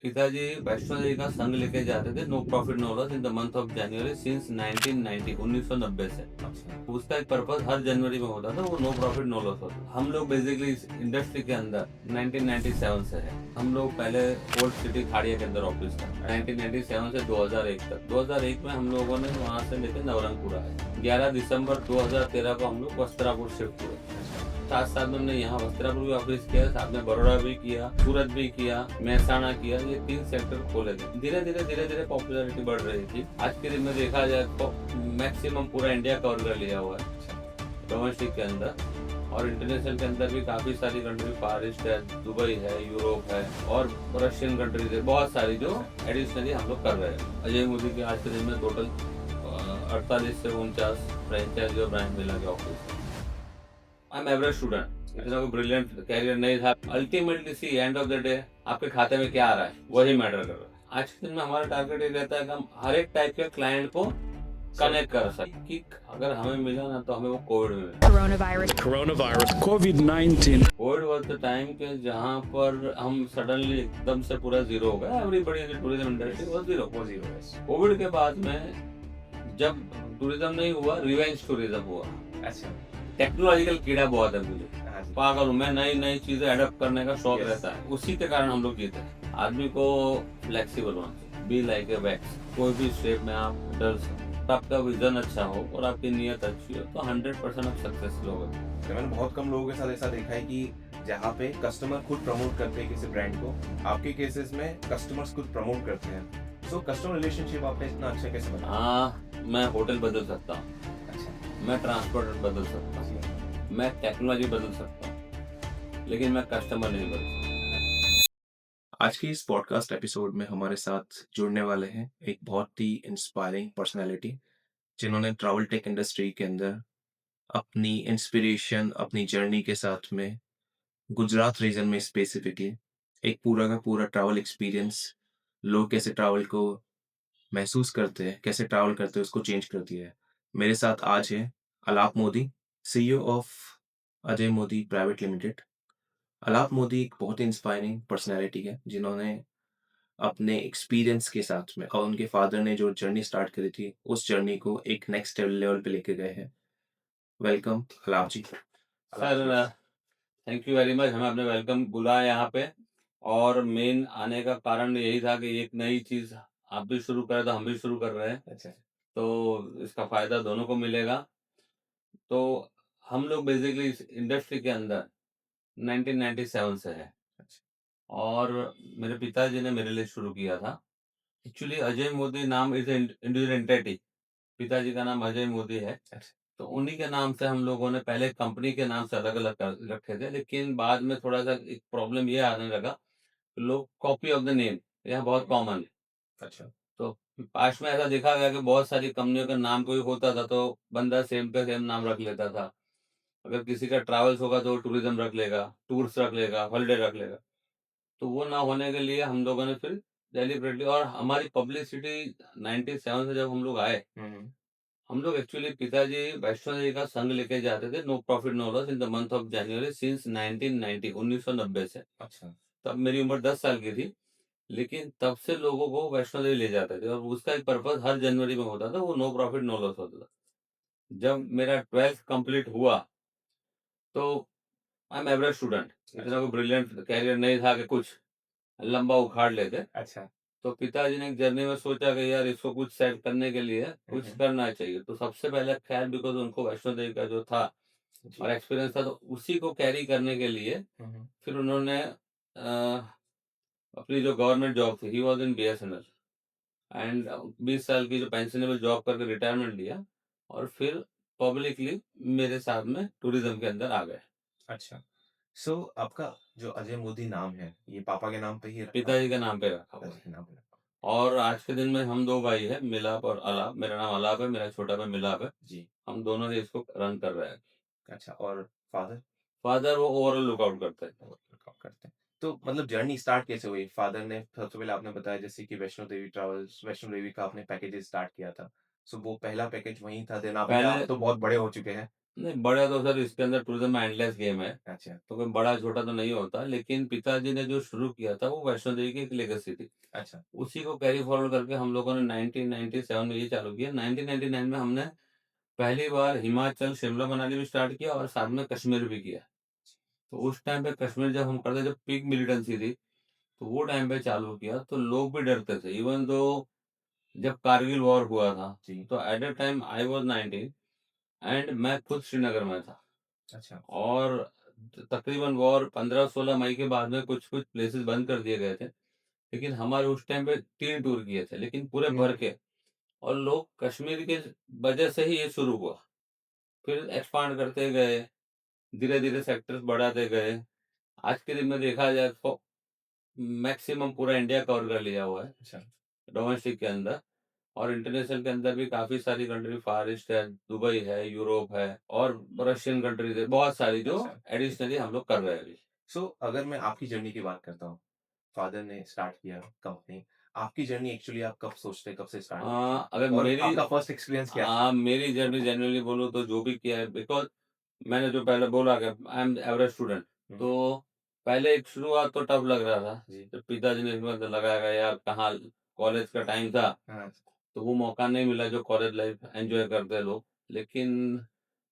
पिताजी वैष्णो देवी का संघ लेके जाते थे, no profit no loss in the month of January since 1990 1990 से। अच्छा। उसका एक पर्पस हर जनवरी में होता था, वो नो प्रॉफिट नो लॉस होता था। हम लोग बेसिकली इस इंडस्ट्री के अंदर 1997 से है। हम लोग पहले ओल्ड सिटी खाड़िया के अंदर ऑफिस था, 1997 से 2001 तक। 2001 में हम लोगों ने वहां से लेके नवरंगपुर आए। 11 दिसंबर 2013 को हम लोग वस्त्रापुर शिफ्ट हुए। साथ साथ में हमने यहाँ वस्त्रापुर भी ऑफिस किया, साथ में बड़ौदा भी किया, सूरत भी किया, महसाणा किया। ये 3 सेक्टर खोले थे। धीरे धीरे पॉपुलैरिटी बढ़ रही थी। आज के दिन में देखा जाए तो मैक्सिमम पूरा इंडिया कवर कर लिया हुआ है डोमेस्टिक के अंदर, और इंटरनेशनल के अंदर भी काफी सारी कंट्री, पारिस है, दुबई है, यूरोप है, और रशियन कंट्रीज है, बहुत सारी जो एडिशनली हम लोग कर रहे हैं। अजय मोदी के आज के दिन में टोटल 48 से 49 फ्रेंचाइज और ब्रांड मिला के office. I am average student, इतना कोई ब्रिलियंट कैरियर नहीं था। Ultimately see end of the day आपके खाते में क्या आ रहा है वही मैटर कर रहा है। आज के दिन में हमारा टारगेट ये रहता है कि हम हर एक टाइप के क्लाइंट को कनेक्ट कर सके, कि अगर हमें मिला ना तो हमें वो कोविड में मिला। Coronavirus, COVID-19. Covid was the time के जहाँ पर हम सडनली एकदम से पूरा जीरो हो गया। Everybody in the tourism industry was zero. Covid के बाद में जब टूरिज्म नहीं हुआ, रिवेंज टूरिज्म हुआ। अच्छा। टेक्नोलॉजिकल कीड़ा बहुत है मुझे, हाँ जी। पागल हूँ मैं, नई नई चीजें अडॉप्ट करने का शौक Yes. रहता है। उसी के कारण हम लोग जीते हैं। आदमी को फ्लेक्सिबल होना चाहिए, बी लाइक ए वैक्स। कोई भी स्टेप में आप डल सकते, आपका विजन अच्छा हो और आपकी नीयत अच्छी हो तो 100% आप सक्सेसफुल होगे। मैंने बहुत कम लोगों के साथ ऐसा देखा है कि जहाँ पे कस्टमर खुद प्रमोट करते हैं किसी ब्रांड को, आपके केसेस में कस्टमर्स खुद प्रमोट करते हैं। सो कस्टमर रिलेशनशिप आपने इतना अच्छा कैसे बनाया? हाँ, मैं होटल बदल सकता हूँ, अच्छा। मैं ट्रांसपोर्ट बदल सकता हूँ, मैं टेक्नोलॉजी बदल सकता हूँ, लेकिन मैं कस्टमर नहीं बदल सकता। आज के इस पॉडकास्ट एपिसोड में हमारे साथ जुड़ने वाले हैं एक बहुत ही इंस्पायरिंग पर्सनालिटी, जिन्होंने ट्रैवल टेक इंडस्ट्री के अंदर अपनी इंस्पिरेशन, अपनी जर्नी के साथ में गुजरात रीजन में स्पेसिफिकली एक पूरा का पूरा ट्रैवल एक्सपीरियंस, लोग कैसे ट्रैवल को महसूस करते हैं, कैसे ट्रैवल करते हैं, उसको चेंज कर दिया है। मेरे साथ आज है Alap Modi, CEO of Ajay Modi private limited. Alap Modi एक बहुत ही इंस्पायरिंग पर्सनैलिटी है, जिन्होंने अपने एक्सपीरियंस के साथ में और उनके फादर ने जो जर्नी स्टार्ट करी थी, उस जर्नी को एक नेक्स्ट लेवल पे लेके गए हैं। Welcome Alap ji. Sir, thank you very much, हमें आपने वेलकम बुलाया यहाँ पे। और मेन आने का कारण यही था कि एक नई चीज आप भी शुरू कर रहे तो हम भी शुरू कर रहे हैं, अच्छा। तो इसका फायदा दोनों को मिलेगा। तो हम लोग बेसिकली इस इंडस्ट्री के अंदर 1997 से है, अच्छा। और मेरे पिताजी ने मेरे लिए शुरू किया था। एक्चुअली अजय मोदी नाम इज इंडिविजुअल एंटिटी, पिताजी का नाम अजय मोदी है। अच्छा। तो उन्हीं के नाम से हम लोगों ने पहले कंपनी के नाम से अलग अलग रखे थे, लेकिन बाद में थोड़ा सा एक प्रॉब्लम ये आने लगा, लोग कॉपी ऑफ द नेम यह बहुत कॉमन है। अच्छा। तो पास्ट में ऐसा देखा गया कि बहुत सारी कंपनियों का नाम कोई होता था तो बंदा सेम पे सेम नाम रख लेता था। अगर किसी का ट्रैवल्स होगा तो टूरिज्म रख लेगा, टूर्स रख लेगा, हॉलिडे रख लेगा। तो वो ना होने के लिए हम लोगों ने फिर डेलिबरेटली, और हमारी पब्लिसिटी 97 से जब हम लोग आए, हम लोग एक्चुअली पिताजी वैष्णो देवी का संघ लेके जाते थे, no profit no loss in the month of January since 1990 1990 से। अच्छा। तब मेरी उम्र 10 साल की थी, लेकिन तब से लोगों को वैष्णो देवी ले जाते थे, और उसका एक पर्पस हर जनवरी में होता था, वो नो प्रॉफिट नो लॉस होता था। जब मेरा 12th कंप्लीट हुआ तो आई एम एवरेज स्टूडेंट, इतना कोई ब्रिलियंट कैरियर नहीं था कि कुछ लंबा उखाड़ लेते। अच्छा। तो पिताजी ने एक जर्नी में सोचा कि यार इसको कुछ सेट करने के लिए कुछ करना चाहिए। तो सबसे पहले खैर बिकॉज उनको वैष्णो देवी का जो था और एक्सपीरियंस था, तो उसी को कैरी करने के लिए फिर उन्होंने अपनी जो गवर्नमेंट जॉब थी, he was in BSNL, and 20 साल की जो पेंशनेबल जॉब करके रिटायरमेंट लिया, और फिर पब्लिकली मेरे साथ में टूरिज्म के अंदर आ गए। अच्छा। सो आपका जो अजय मोदी नाम है, ये पापा के नाम पे ही रखा हुआ पिताजी के नाम पे रखा हुआ है? है। के नाम पे रखा और आज के दिन में हम दो भाई हैं, मिलाप और अलाप। मेरा नाम अलाप है, मेरा छोटा भाई मिलाप है। जी। हम दोनों ही इसको रन कर रहे हैं। अच्छा। और फादर? फादर वो ओवरऑल लुकआउट करते हैं। वर्कआउट करते हैं। तो मतलब जर्नी स्टार्ट कैसे हुई? फादर ने सबसे पहले आपने बताया जैसे कि वैष्णो देवी ट्रैवल्स, वैष्णो देवी का आपने पैकेजेस स्टार्ट किया था। सो वो पहला पैकेज वहीं था, देन अभी पहले आप तो बहुत बड़े हो चुके हैं। नहीं, बड़ा तो सर इसके अंदर टूरिज्म में एंडलेस गेम है, अच्छा, तो कोई बड़ा-छोटा तो नहीं होता, लेकिन पिताजी ने जो शुरू किया था वो वैष्णो देवी की एक लेगेसी थी। अच्छा, उसी को कैरी फॉरवर्ड करके हम लोगों ने 1997 में ये चालू किया। 1999 में हमने पहली बार हिमाचल, शिमला, मनाली भी स्टार्ट किया और साथ में कश्मीर भी किया। तो उस टाइम पे कश्मीर जब हम करते जब पीक मिलिटेंसी थी, तो वो टाइम पे चालू किया तो लोग भी डरते थे। इवन दो जब कारगिल वॉर हुआ था, जी, तो at that time I was 19 and मैं खुद श्रीनगर में था अच्छा, और तकरीबन वॉर 15-16 मई के बाद में कुछ-कुछ प्लेसेस बंद कर दिए गए थे। लेकिन हमारे उस टाइम पे 3 टूर किए थे, लेकिन पूरे भर के और लोग कश्मीर के वजह से ही ये शुरू हुआ। फिर एक्सपांड करते गए, धीरे-धीरे सेक्टर्स बढ़ाते गए। आज के दिन में देखा जाए तो मैक्सिमम पूरा इंडिया कवर कर लिया हुआ है, अच्छा, डोमेस्टिक के अंदर और इंटरनेशनल के अंदर भी काफ़ी सारी कंट्री फार ईस्ट है, दुबई है, यूरोप है और रशियन कंट्रीज़ है, बहुत सारी जो अच्छा। एडिशनली हम लोग कर रहे हैं अभी। सो अगर मैं आपकी जर्नी की बात करता हूँ, फादर ने स्टार्ट किया कंपनी, आपकी जर्नी एक्चुअली आप कब सोचते हैं, कब से स्टार्ट करते हैं? अगर और मेरी आपका फर्स्ट एक्सपीरियंस क्या था? मेरी जर्नी जनरली बोलूँ तो जो भी किया है बिकॉज़ मैंने जो पहले बोला कि आई एम एवरेज स्टूडेंट, हुँ, तो पहले एक शुरुआत तो टफ लग रहा था। जी, जब पिताजी ने इसमें तो लगाया यार कहाँ कॉलेज का टाइम था, हाँ, तो वो मौका नहीं मिला जो कॉलेज लाइफ एन्जॉय करते हैं लोग। लेकिन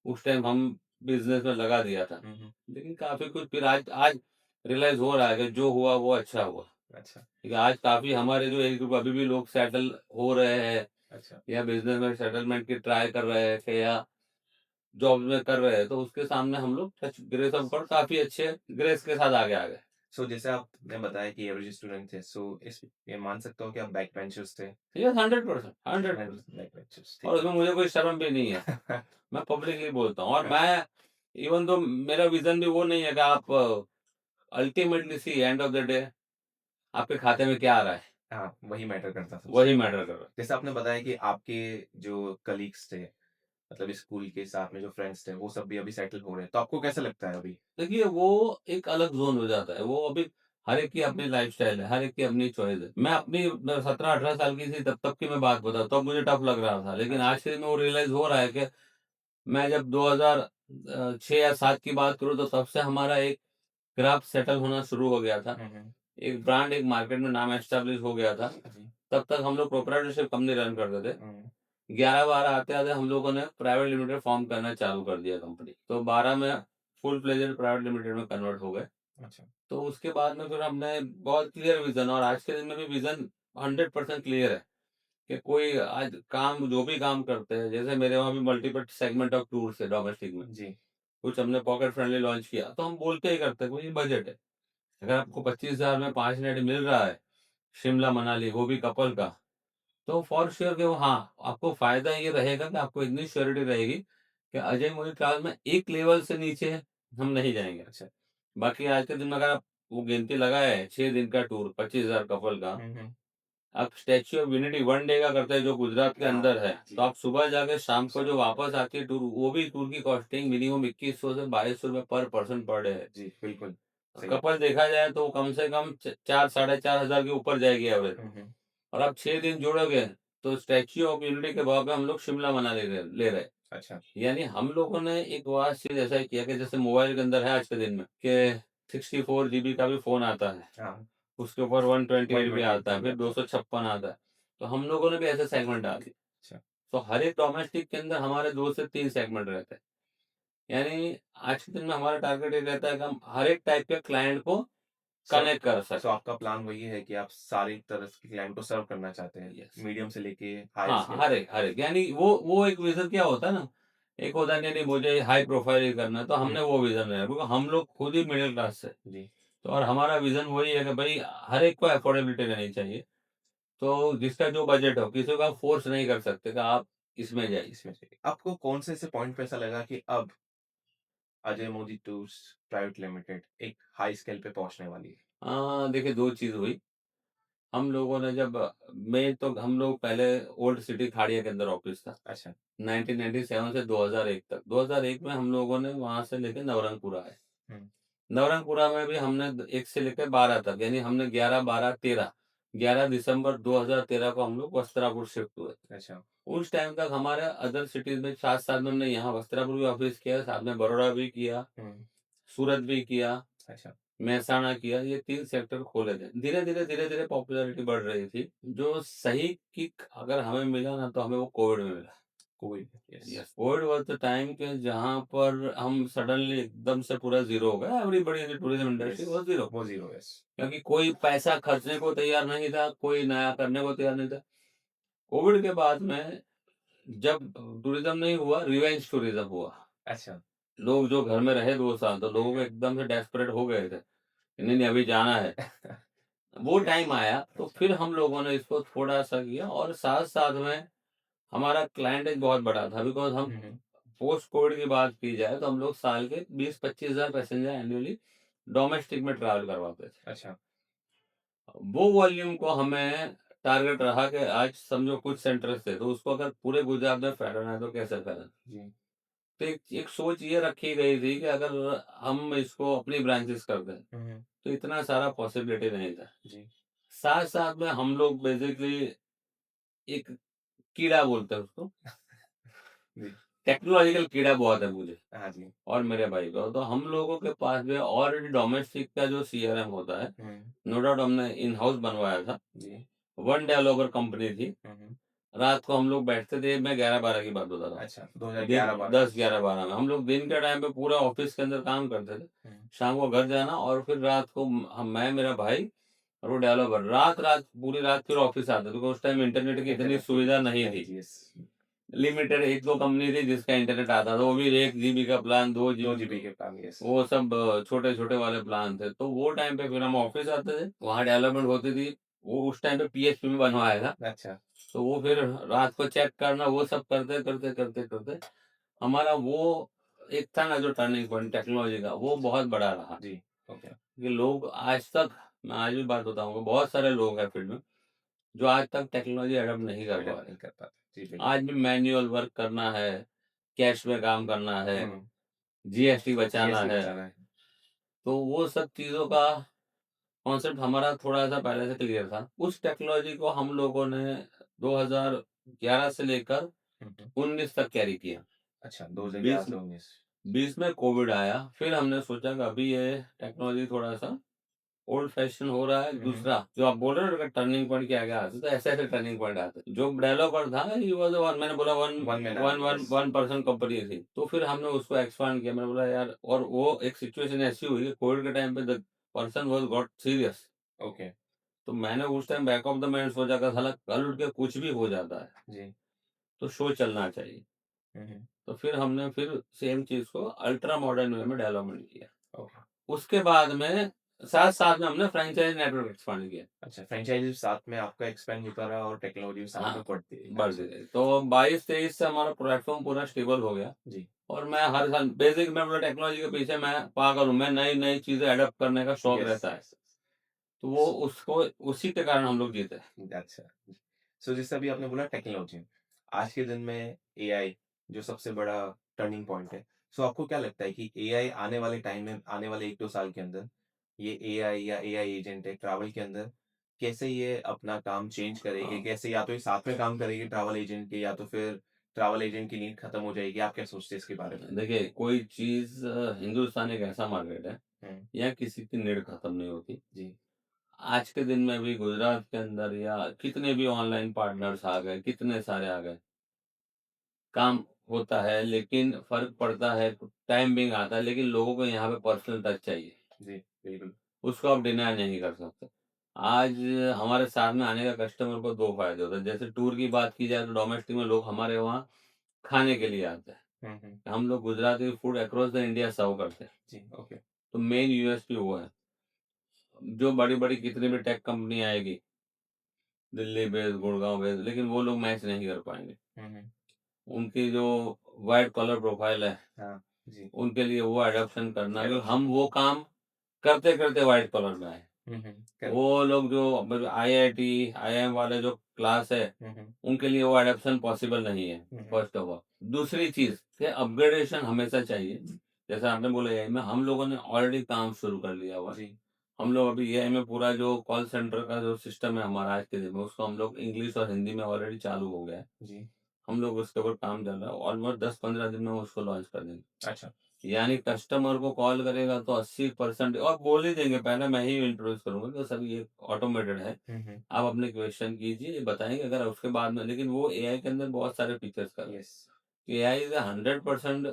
उस टाइम हम बिज़नेस में लगा दिया था। हुँ, हुँ, लेकिन काफ़ी कुछ फिर आज आज रियलाइज़ हो रहा है कि जो हुआ वो अच्छा हुआ। अच्छा, ठीक है, आज काफ़ी हमारे जो एज ग्रुप अभी भी लोग सेटल हो रहे हैं अच्छा, या बिज़नेस में सेटलमेंट की ट्राई कर रहे हैं कि या जॉब में कर रहे हैं, तो उसके सामने हम लोग टच ग्रेस ऑफ गॉड काफ़ी अच्छे ग्रेस के साथ आगे आ गए। सो जैसे आपने बताया कि एवरेज स्टूडेंट थे, सो इस ये मान सकता हूँ कि आप बैक बेंचर्स थे? यस 100%, 100% बैक बेंचर्स, और ठीक उसमें मुझे कोई शर्म भी नहीं है। है। मैं पब्लिकली बोलता हूँ और मैं इवन दो मेरा विज़न भी वो नहीं है कि आप ultimately see end of the day आपके खाते में क्या आ रहा है, हाँ, वही मैटर करता सबसे वही ज़्यादा। मैटर कर रहा है। जैसे आपने बताया कि आपके जो कलीग्स थे, मतलब स्कूल के साथ में जो फ्रेंड्स थे, वो सब भी अभी सेटल हो रहे हैं, तो आपको कैसा लगता है अभी? देखिए वो एक अलग ज़ोन हो जाता है, वो अभी हर एक की अपनी लाइफ़स्टाइल है, हर एक की अपनी चॉइस है। मैं अपनी 17-18 साल की थी तब की मैं बात बताता हूँ, तब मुझे टफ लग रहा था। लेकिन अच्छा, आज के दिन में वो रियलाइज़ हो रहा है कि मैं जब 2006 या 7 की बात करूँ तो तब से हमारा एक क्राफ्ट सेटल होना शुरू हो गया था। हुँ, हुँ, एक ब्रांड एक मार्केट में नाम एस्टेब्लिश हो गया था। जी, तब तक हम लोग प्रोप्राइटरशिप कंपनी रन करते थे। हुँ, 11-12 आते-आते हम लोगों ने प्राइवेट लिमिटेड फॉर्म करना चालू कर दिया कंपनी। तो 12 में फुल फ्लेजेड प्राइवेट लिमिटेड में कन्वर्ट हो गए। अच्छा, तो उसके बाद में फिर हमने बहुत क्लियर विज़न और आज के दिन में भी विज़न 100% क्लियर है कि कोई आज काम जो भी काम करते हैं, जैसे मेरे वहाँ भी मल्टीपल सेगमेंट ऑफ टूर्स है डोमेस्टिक में। जी, कुछ हमने पॉकेट फ्रेंडली लॉन्च किया, तो हम बोल के ही करते हैं, कोई बजट है। अगर आपको 25,000 में 5 नाइट मिल रहा है, शिमला मनाली वो भी कपल का, तो फॉर श्योर कि वो हाँ, आपको फ़ायदा ये रहेगा कि आपको इतनी श्योरिटी रहेगी कि अजय मोहित ट्रैवल में एक लेवल से नीचे हम नहीं जाएँगे। अच्छा, बाकी आज के दिन में अगर आप वो गिनती लगाएँ 6 दिन का टूर 25,000 कपल का, हुँ, हुँ, आप स्टैच्यू ऑफ यूनिटी 1 डे का करते हैं जो गुजरात के हाँ, अंदर है, जी, तो आप सुबह जाके शाम को जो वापस आती है टूर, वो भी टूर की कॉस्टिंग मिनिमम 2100 से 2200 रुपए पर पर्सन पर डे है। जी, बिल्कुल, सही। कपल देखा जाए तो कम से कम 4 साढ़े 4,000 के ऊपर जाएगी एवरेज हुँ, हुँ, और आप 6 दिन जोड़ोगे तो स्टैच्यू ऑफ यूनिटी के भाव पे हम लोग शिमला मनाली ले रहे हैं। अच्छा, यानी हम लोगों ने एक वास्ट चीज़ ऐसा ही किया कि जैसे मोबाइल के अंदर है आज के दिन में कि 64 जीबी का भी फ़ोन आता है, हाँ, उसके ऊपर 128 भी 128 आता है, जीबी फिर आता है, 256 आता है। तो हम लोगों ने भी ऐसे सेगमेंट डाल दिए। अच्छा, तो हर एक डोमेस्टिक के अंदर हमारे 2 से 3 सेगमेंट रहते हैं। यानी आज के दिन में हमारा टारगेट ये रहता है कि हम हर एक टाइप के क्लाइंट को सो कनेक्ट कर सो सकें। आपका प्लान वही है कि आप सारी तरह के क्लाइंट को सर्व करना चाहते हैं, यस। मीडियम से लेके हायर हाँ, स्केल हर तक। एक, हर एक। यानी वो एक विज़न क्या होता है ना, एक होता है नहीं मुझे हाई प्रोफाइल ही करना है, तो हुँ, हमने वो विज़न रखा क्योंकि हम लोग खुद ही मिडल क्लास से। जी, तो और हमारा विज़न वही है कि भई हर एक को अफोर्डेबिलिटी रहनी चाहिए। तो जिसका जो बजट हो, किसी को आप फ़ोर्स नहीं कर सकते कि आप इसमें जाइए। इसमें से आपको कौन से ऐसे पॉइंट पे ऐसा लगा कि अब Ajay Modi tours private limited एक हाई स्केल पे पहुँचने वाली है? देखिए 2 चीज़ हुई। हम लोगों ने जब मैं तो हम लोग पहले ओल्ड सिटी खाड़िया के अंदर ऑफ़िस था। अच्छा, 1997 से 2001 तक। 2001 में हम लोगों ने वहाँ से लेके नवरंगपुरा आए। हुँ, नवरंगपुरा में भी हमने 1 से लेकर 12 तक यानी हमने 11, 12, 13 11 दिसंबर 2013 को हम लोग वस्त्रापुर शिफ्ट हुए। अच्छा, उस टाइम तक हमारे अदर सिटीज में साथ साथ में हमने यहाँ वस्त्रापुर भी ऑफिस किया, साथ में बड़ौदा भी किया, सूरत भी किया, अच्छा। महसाणा किया, ये 3 सेक्टर खोले थे। धीरे-धीरे पॉपुलैरिटी बढ़ रही थी। जो सही किक अगर हमें मिला ना तो हमें वो कोविड में मिला। Covid, yes. Yes, Covid was the time कि जहाँ पर हम सडनली एकदम से पूरा ज़ीरो हो गया। Everybody in the tourism industry was zero. वो ज़ीरो, यस। क्योंकि कोई पैसा खर्चने को तैयार नहीं था, कोई नया करने को तैयार नहीं था। कोविड के बाद में जब टूरिज़्म नहीं हुआ, रिवेंज टूरिज़्म हुआ। अच्छा। लोग जो घर में रहे 2 साल तो लोगों को एकदम से डेस्परेट हो गए थे। नहीं, नहीं अभी जाना है। वो टाइम आया तो अच्छा। फिर हम लोगों ने इसको थोड़ा-सा किया और साथ-साथ में हमारा क्लाइंटेज बहुत बड़ा था बिकॉज़ हम पोस्ट कोविड की बात की जाए तो हम लोग साल के 20-25 हज़ार पैसेंजर एनुअली डोमेस्टिक में ट्रैवल करवाते थे। अच्छा। वो वॉल्यूम को हमें टारगेट रहा कि आज समझो कुछ सेंटर्स थे, तो उसको अगर पूरे गुजरात में फैलाना है तो कैसे फैलाना? जी। तो एक सोच ये रखी गई थी कि अगर हम इसको अपनी ब्रांचेस कर दें, तो इतना सारा पॉसिबिलिटी नहीं था। जी। साथ-साथ में हम लोग बेसिकली एक कीड़ा बोलते हैं उसको, जी। टेक्नोलॉजिकल कीड़ा बहुत है मुझे हाँ जी। और मेरे भाई को। तो हम लोगों के पास जो है ऑलरेडी डोमेस्टिक का जो सीआरएम होता है, नो डाउट हमने इन हाउस बनवाया था। जी। वन डेवलपर कंपनी थी। रात को हम लोग बैठते थे, मैं 11-12 की बात बता रहा हूँ। अच्छा, दिन 2011-12। 10-11-12 में हम लोग दिन के टाइम पे पूरा ऑफिस के अंदर काम करते थे। शाम को घर जाना और फिर रात को मैं, मेरा भाई और वो डेवलपर रात-रात पूरी रात फिर ऑफिस आते थे क्योंकि उस टाइम इंटरनेट की इतनी सुविधा नहीं थी। यस। लिमिटेड 1-2 कंपनी थी जिसका इंटरनेट आता था, वो भी 1 जीबी का प्लान, 2 2 जीबी जीबी के प्लान, यस। वो सब छोटे-छोटे वाले प्लान थे। तो वो टाइम पे फिर हम ऑफिस आते थे, वहाँ डेवलपमेंट होती थी। वो उस टाइम पे पीएचपी में बनवाया था। अच्छा। तो वो फिर रात को चेक करना वो सब करते हमारा वो एक था ना जो टर्निंग पॉइंट टेक्नोलॉजी का वो बहुत बड़ा रहा। जी। ओके। कि लोग आज तक, मैं आज भी बात बताऊँगा, बहुत सारे लोग हैं फील्ड में जो आज तक टेक्नोलॉजी अडॉप्ट नहीं कर पा अडॉप्ट रहे। नहीं कर पाते। जी, आज बिल्कुल। भी मैनुअल वर्क करना है, कैश में काम करना है, जीएसटी बचाना जीएसटी है। बचाना है। तो वो सब चीज़ों का कॉन्सेप्ट हमारा थोड़ा-सा पहले से क्लियर था। उस टेक्नोलॉजी को हम लोगों ने 2011 से लेकर 19 तक कैरी किया। अच्छा, 2011 बीस से 19। 20 में कोविड आया, फिर हमने सोचा कि अभी ये टेक्नोलॉजी थोड़ा-सा ओल्ड फैशन हो रहा है। दूसरा जो आप बोल रहे हो ना टर्निंग पॉइंट क्या-क्या आते तो ऐसे-ऐसे टर्निंग पॉइंट आते। जो डेवलपर था ही वाज़ वन, मैंने बोला one one man one army, one yes. One person company थी। तो फिर हमने उसको एक्सपांड किया। मैंने बोला यार, और वो एक सिचुएशन ऐसी हुई कि कोविड के टाइम पे the person was got serious. Okay. तो मैंने उस time back of the mind सोचा कि साला कल उठ के कुछ भी हो जाता है, जी। तो शो चलना चाहिए। तो फिर हमने फिर सेम चीज़ को अल्ट्रा मॉडर्न वे में डेवलपमेंट किया। ओके। उसके बाद में साथ-साथ में हमने फ्रैंचाइज़ नेटवर्क एक्सपांड किया। अच्छा, फ्रैंचाइज़ी साथ में आपका एक्सपेंड होता रहा और टेक्नोलॉजी भी साथ हाँ, में बढ़ती रही। बढ़ अच्छा। गई। तो 22-23 से हमारा प्लेटफ़ॉर्म पूरा स्टेबल हो गया जी। और मैं हर साल बेसिक मैं बोला टेक्नोलॉजी के पीछे मैं पागल हूँ। मैं नई-नई चीज़ें अडॉप्ट करने का शौक यस, रहता है। यस। तो वो उसको उसी के कारण हम लोग जीते। अच्छा। सो जैसे अभी आपने बोला टेक्नोलॉजी, आज के दिन में एआई जो सबसे बड़ा टर्निंग पॉइंट है। सो आपको क्या लगता है कि एआई आने वाले टाइम में, आने वाले 1-2 साल के अंदर, ये एआई या एआई एजेंट है ट्रैवल के अंदर, कैसे ये अपना काम चेंज करेगी? कैसे या तो ये साथ में काम करेगी ट्रैवल एजेंट के, या तो फिर ट्रैवल एजेंट की नीड खत्म हो जाएगी? आप क्या सोचते हैं इसके बारे में? देखिए, कोई चीज़ हिंदुस्तान एक ऐसा मार्केट है, हुँ। यहाँ किसी की नीड खत्म नहीं होती। जी। आज के दिन में भी गुजरात के अंदर या कितने भी ऑनलाइन पार्टनर्स आ गए, कितने सारे आ गए। काम होता है लेकिन फ़र्क पड़ता है, टाइम बिंग आता है लेकिन लोगों को यहाँ पे पर्सनल टच चाहिए। जी, बिल्कुल। उसको आप डिनाय नहीं कर सकते। आज हमारे साथ में आने का कस्टमर को 2 फ़ायदे होते हैं। जैसे टूर की बात की जाए तो डोमेस्टिक में लोग हमारे वहाँ खाने के लिए आते हैं। हुँ। हम लोग Gujarati food across the India serve करते हैं। जी, ओके। तो मेन यूएसपी वो है। जो बड़ी-बड़ी कितनी भी टेक कंपनी आएगी, दिल्ली बेस्ड, गुड़गाँव बेस्ड, लेकिन वो लोग मैच नहीं कर पाएँगे। हुँ। उनकी जो व्हाइट कॉलर प्रोफ़ाइल है, हाँ, जी। उनके लिए वो एडॉप्शन करना, जो एडॉप्शन। हम वो काम करते-करते व्हाइट कॉलर में आए। करेक्ट। वो लोग जो आईआईटी, आईआईएम वाले जो क्लास है, हुँ। उनके लिए वो एडॉप्शन पॉसिबल नहीं है, हुँ। First of all. दूसरी चीज़ कि अपग्रेडेशन हमेशा चाहिए। जैसा आपने बोला एआई में, हम लोगों ने ऑलरेडी काम शुरू कर लिया हुआ है। जी। हम लोग अभी एआई में पूरा जो कॉल सेंटर का जो सिस्टम है हमारा आज के दिन में, उसको हम लोग इंग्लिश और हिंदी में ऑलरेडी चालू हो गया है। जी। हम लोग उसके ऊपर काम चल रहा है, ऑलमोस्ट 10-15 दिन में उसको लॉन्च कर देंगे। अच्छा। यानी कस्टमर को कॉल करेगा तो 80% और बोल ही देंगे, पहले मैं ही इंट्रोड्यूस करूँगा कि सर ये ऑटोमेटेड है, हुँ। आप अपने क्वेश्चन कीजिए, ये बताएँगे, अगर उसके बाद में, लेकिन वो एआई के अंदर बहुत सारे फीचर्स कर रहा है। यस। एआई इज़ 100%,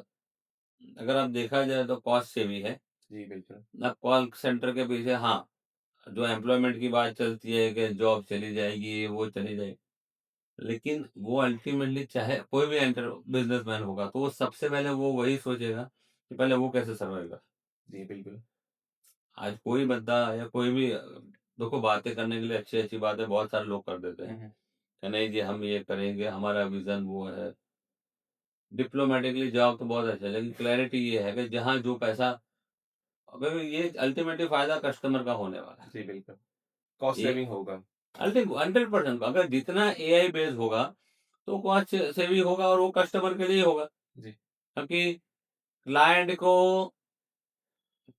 अगर आप देखा जाए तो कॉस्ट सेवी है। जी, बिल्कुल। ना कॉल सेंटर के पीछे हाँ, जो एम्प्लॉयमेंट की बात चलती है कि जॉब चली जाएगी, वो चली जाएगी। लेकिन वो अल्टीमेटली चाहे कोई भी एंटर बिज़नेसमैन होगा, तो वो सबसे पहले वो वही सोचेगा कि पहले वो कैसे सर्वाइव करे। जी, बिल्कुल। आज कोई बंदा या कोई भी देखो, बातें करने के लिए अच्छी-अच्छी बातें बहुत सारे लोग कर देते हुँ, हैं, हुँ। कि नहीं जी हम ये करेंगे, हमारा विज़न वो है। डिप्लोमैटिकली जवाब तो बहुत अच्छा है, लेकिन क्लैरिटी ये है कि जहाँ जो पैसा, अगर ये अल्टीमेटली फ़ायदा कस्टमर का होने वाला है। जी, बिल्कुल। कॉस्ट एक सेविंग होगा। अल्टी 100% अगर जितना एआई बेस्ड होगा, तो कॉस्ट सेविंग होगा और वो कस्टमर के लिए होगा। जी। क्योंकि क्लाइंट को